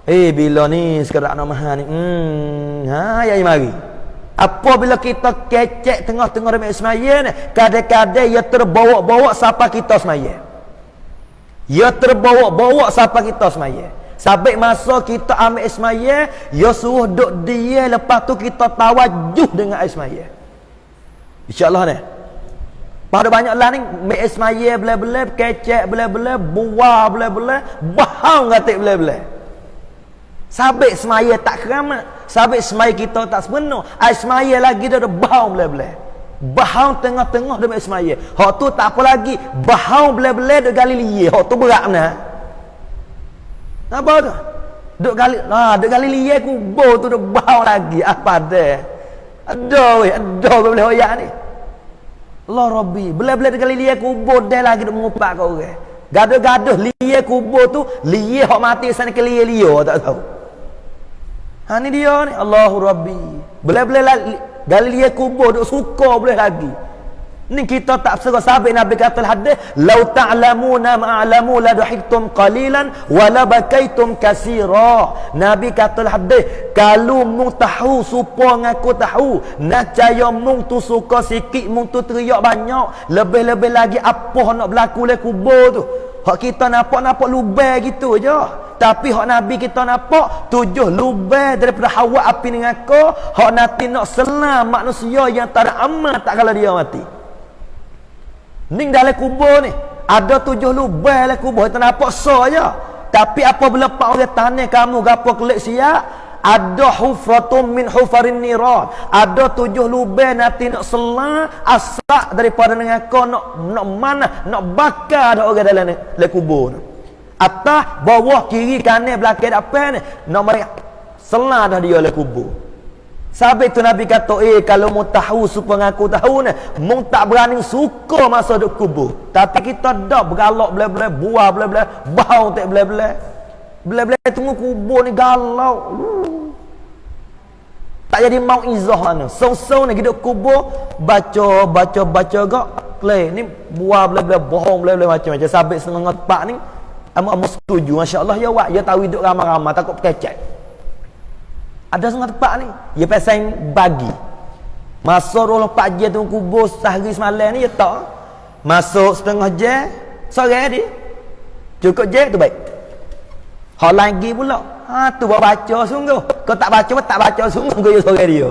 A: Bila ni sekerak nak mahal ni. Ya mari. Apabila kita kecek tengah-tengah ambil semaya ni, kadang-kadang ia terbawa-bawa siapa kita semaya. Ia terbawa-bawa siapa kita semaya. Sampai masa kita ambil semaya, ia suruh duduk dia, lepas tu kita tawajuh dengan semaya. InsyaAllah ni. Pada banyak lah ni, ambil semaya belah-belah, kecek belah-belah, buah belah-belah, bahang katik belah-belah. Sampai semaya tak keramat, sampai semaya kita tak sepenuh. Semaya lagi dia ada bahang belah-belah. Bahang tengah-tengah dia ambil semaya. Hak tu tak apa lagi, bahang belah-belah duk Galilea. Hak tu berat benar. Apa tu? Duk Galilea kubur tu duk bahang lagi. Apa dia? Ada belah hoyak ni. Allah Rabbi, belah-belah duk Galilea kubur dia lagi duk mengupak kau orang. Gaduh-gaduh lia kubur tu, lia hak mati sana ke lia tak tahu. Ni dia ni, Allahu Rabbi. Belah-belah Galilea kubur duk suka boleh lagi. Ni kita tak serah sahabat Nabi kata hadis, "Lau ta'lamuna ma'alamu la duhiktum qalilan wa la bakaitum katsira." Nabi kata hadis, kalau mung tahu supaya ngaku tahu, nacaya mung tu suka sikit, mung tu teriak banyak, lebih-lebih lagi apa nak berlaku le kubur tu. Hak kita nampak lubang gitu je. Tapi hak Nabi kita nampak 7 lubang daripada Hawa api dengan aku. Hak nanti nak selam manusia yang tak ada amal tak kalau dia mati. Ning dalam kubur ni ada 7 lubang dalam kubur, kita nampak so je. Tapi apabila pak orang tanya kamu gapo kelik siap, ada hufratun min hufarin niran, ada 7 lubang nanti nak selang asak daripada dengan kau nak mana nak bakar ada orang dalam kubur ni. Atas bawah kiri kanan belakang depan ni nak mari selang dah dia dalam kubur. Sabit tu Nabi kata, kalau mu tahu supaya aku tahu ni, mu tak berani suka masa duk kubur. Tapi kita dah bergalak belah-belah, buah belah-belah, bau tak belah-belah. Belah-belah tunggu kubur ni galau. Tak jadi mau izah mana. So ni hidup kubur, baca gak. Play ni buah belah-belah, bohong belah-belah macam-macam. Sabit setengah tepat ni, amu setuju. Masya-Allah ya wak, ya tahu hidup ramai-ramai takut kecek. Ada setengah tepat ni, dia pasang bagi. Masuk 24 jam tu kubur sehari semalam ni, ya tak. Masuk setengah jam, sore dia. Cukup jam tu baik. Hak lagi pula. Tu buat baca sungguh. Kau tak baca sungguh kau sore dia.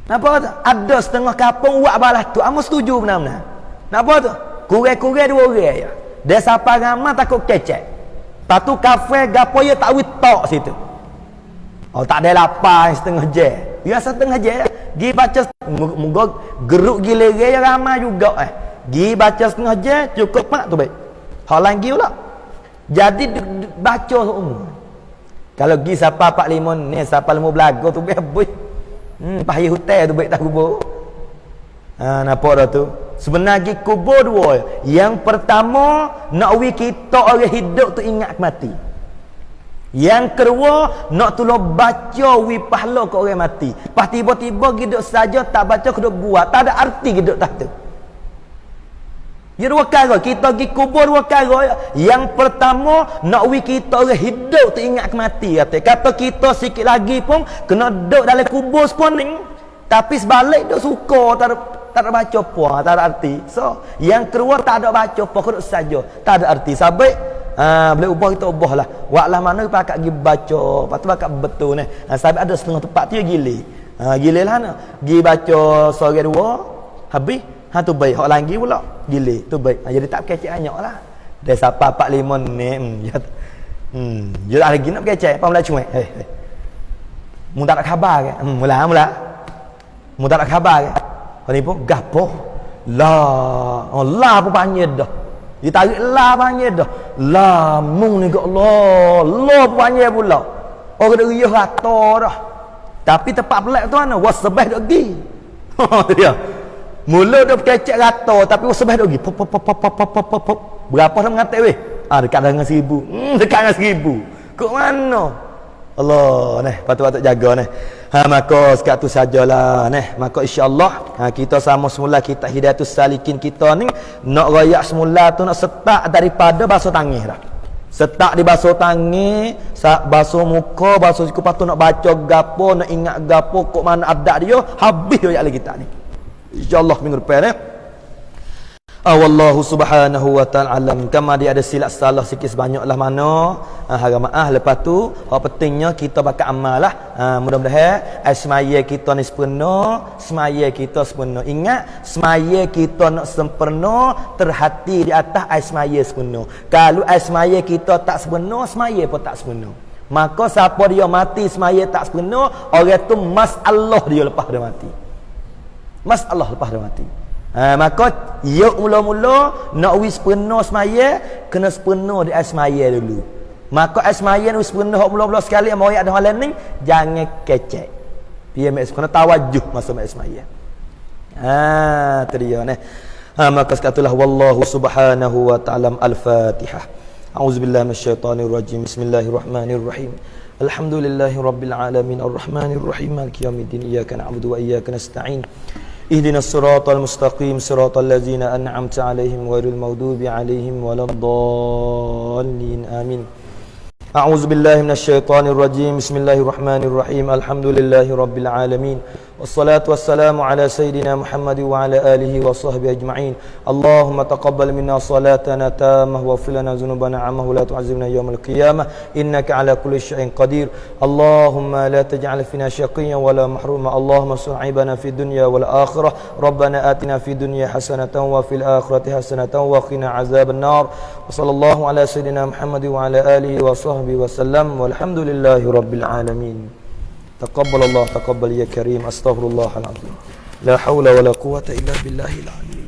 A: Napa tu? Ada setengah kampung buat balas tu. Amu setuju benar-benar. Napa tu? Kurang-kurang 2 orang ya. Dia siapa ramai takut kecek. Lepas tu kafe gapo ya tak witok situ. Tak ada lapar setengah jam. Ya setengah jam. Gi baca moga geruk gila ya ramai juga Gi baca setengah jam cukup mak tu baik. Hal lagi pula. Jadi baca umum. Kalau gi siapa 45 ni siapa 5 belaga tu baik boy. Pahih hotel tu baik tak kubur. Nampak dah tu. Sebenarnya kubur 2. Yang pertama nak kita orang hidup tu ingat mati. Yang kedua nak tolong baca pahala ke orang mati. Pas tiba-tiba hidup saja tak baca keduk buat, tak ada arti hidup tak tu. Ya 2 perkara, kita pergi kubur 2 perkara. Yang pertama nak kita orang hidup tu ingat mati kata kita sikit lagi pun kena duduk dalam kubur sepening. Tapi sebalik duk suka tak ada baca apa, tak ada arti. So, yang kedua tak ada baca apa keduk saja, tak ada arti. Sampai boleh ubah kita ubah lah. Waklah mana pakat pergi baca, lepas tu pakat betul ni. Sampai ada setengah tempat tu gile. Gile lah nak. Pergi baca sore 2, habis tu baik. Hak lagi pula gile, tu baik. Jadi tak kecek banyak lah. Dia siapa 45 ni. Dia tak lagi nak kecek. Apa mula cuek? Mu tak nak khabar ke? Mula. Mu tak nak khabar ke? Ni pun gapo? La pun panjang dah. Dia tarik la panjang dah. La mung ni kat la panjang pula. Orang dah riuh rata dah. Tapi tempat pelak tu mana? Wasbah dok gi. Dia. Mula dah kecek rata tapi wasbah dok gi. Pop. Berapa dah mengatik weh? Dekat dengan 1000. Dekat dengan 1000. Kok mana? Allah ni, patut jaga ni. Maka sekat tu sajalah maka insya-Allah kita sama semula kita hidayatus salikin kita ni nak royak semula tu nak setak daripada basuh tangan dah. Setak di basuh tangan, basuh muka, basuh siku, lepas tu nak baca gapo, nak ingat gapo, kok mana adat dia, habis royak lagi kita ni. Insya-Allah minggu depan wallahu subhanahu wa ta'ala alam. Kama dia ada silap salah sikit sebanyaklah mana harap maaf. Lepas tu apa pentingnya kita bakal amal lah. Mudah-mudahan semaya kita ni sempurna, semaya kita sempurna. Ingat semaya kita nak sempurna terhati di atas semaya sempurna. Kalau semaya kita tak sempurna, semaya pun tak sempurna. Maka siapa dia mati semaya tak sempurna, orang tu masalah dia lepas dia mati. Masalah lepas dia mati. Maka yuk mula-mula nak wis penuh semaya, kena sepenuh di semaya dulu. Maka semaya ni wis penuh mula-mula sekali mau ada hal ni jangan kecek. Biar mak kena tawajuh masa mak semaya. Tu dia maka sekatulah wallahu subhanahu wa ta'ala al-Fatihah. A'udzubillahi minasyaitonir rajim. Bismillahirrahmanirrahim. Alhamdulillahi rabbil alamin arrahmanir rahim maliki yaumiddin iyyaka na'budu wa iyyaka nasta'in. Ihdinas siratal mustaqim siratal ladzina an'amta 'alaihim ghairil maghdubi 'alaihim waladdallin amin. A'udzu billahi minasyaitonir rajim. Bismillahirrahmanirrahim. Alhamdulillahi rabbil alamin. Wassalatu wassalamu ala sayyidina Muhammad wa ala alihi wa sahbihi ajma'in. Allahumma taqabbal minna salatana tamah wa ighfir lana dhunubana 'amma la tu'azzibna yawmal qiyamah innaka 'ala kulli syai'in qadir. Allahumma la taj'al fina syaqiyyan wa la mahruma. Allahumma su'ibana fid dunya wal akhirah. Rabbana atina fid dunya hasanatan wa fil akhirati hasanatan wa qina 'adzaban nar. Wa sallallahu ala sayyidina Muhammad wa ala alihi wa sahbihi wa sallam walhamdulillahi rabbil alamin. Taqabbalallah taqabbal ya karim. Astaghfirullahal azim. La haula wala quwwata illa billahil aliyyil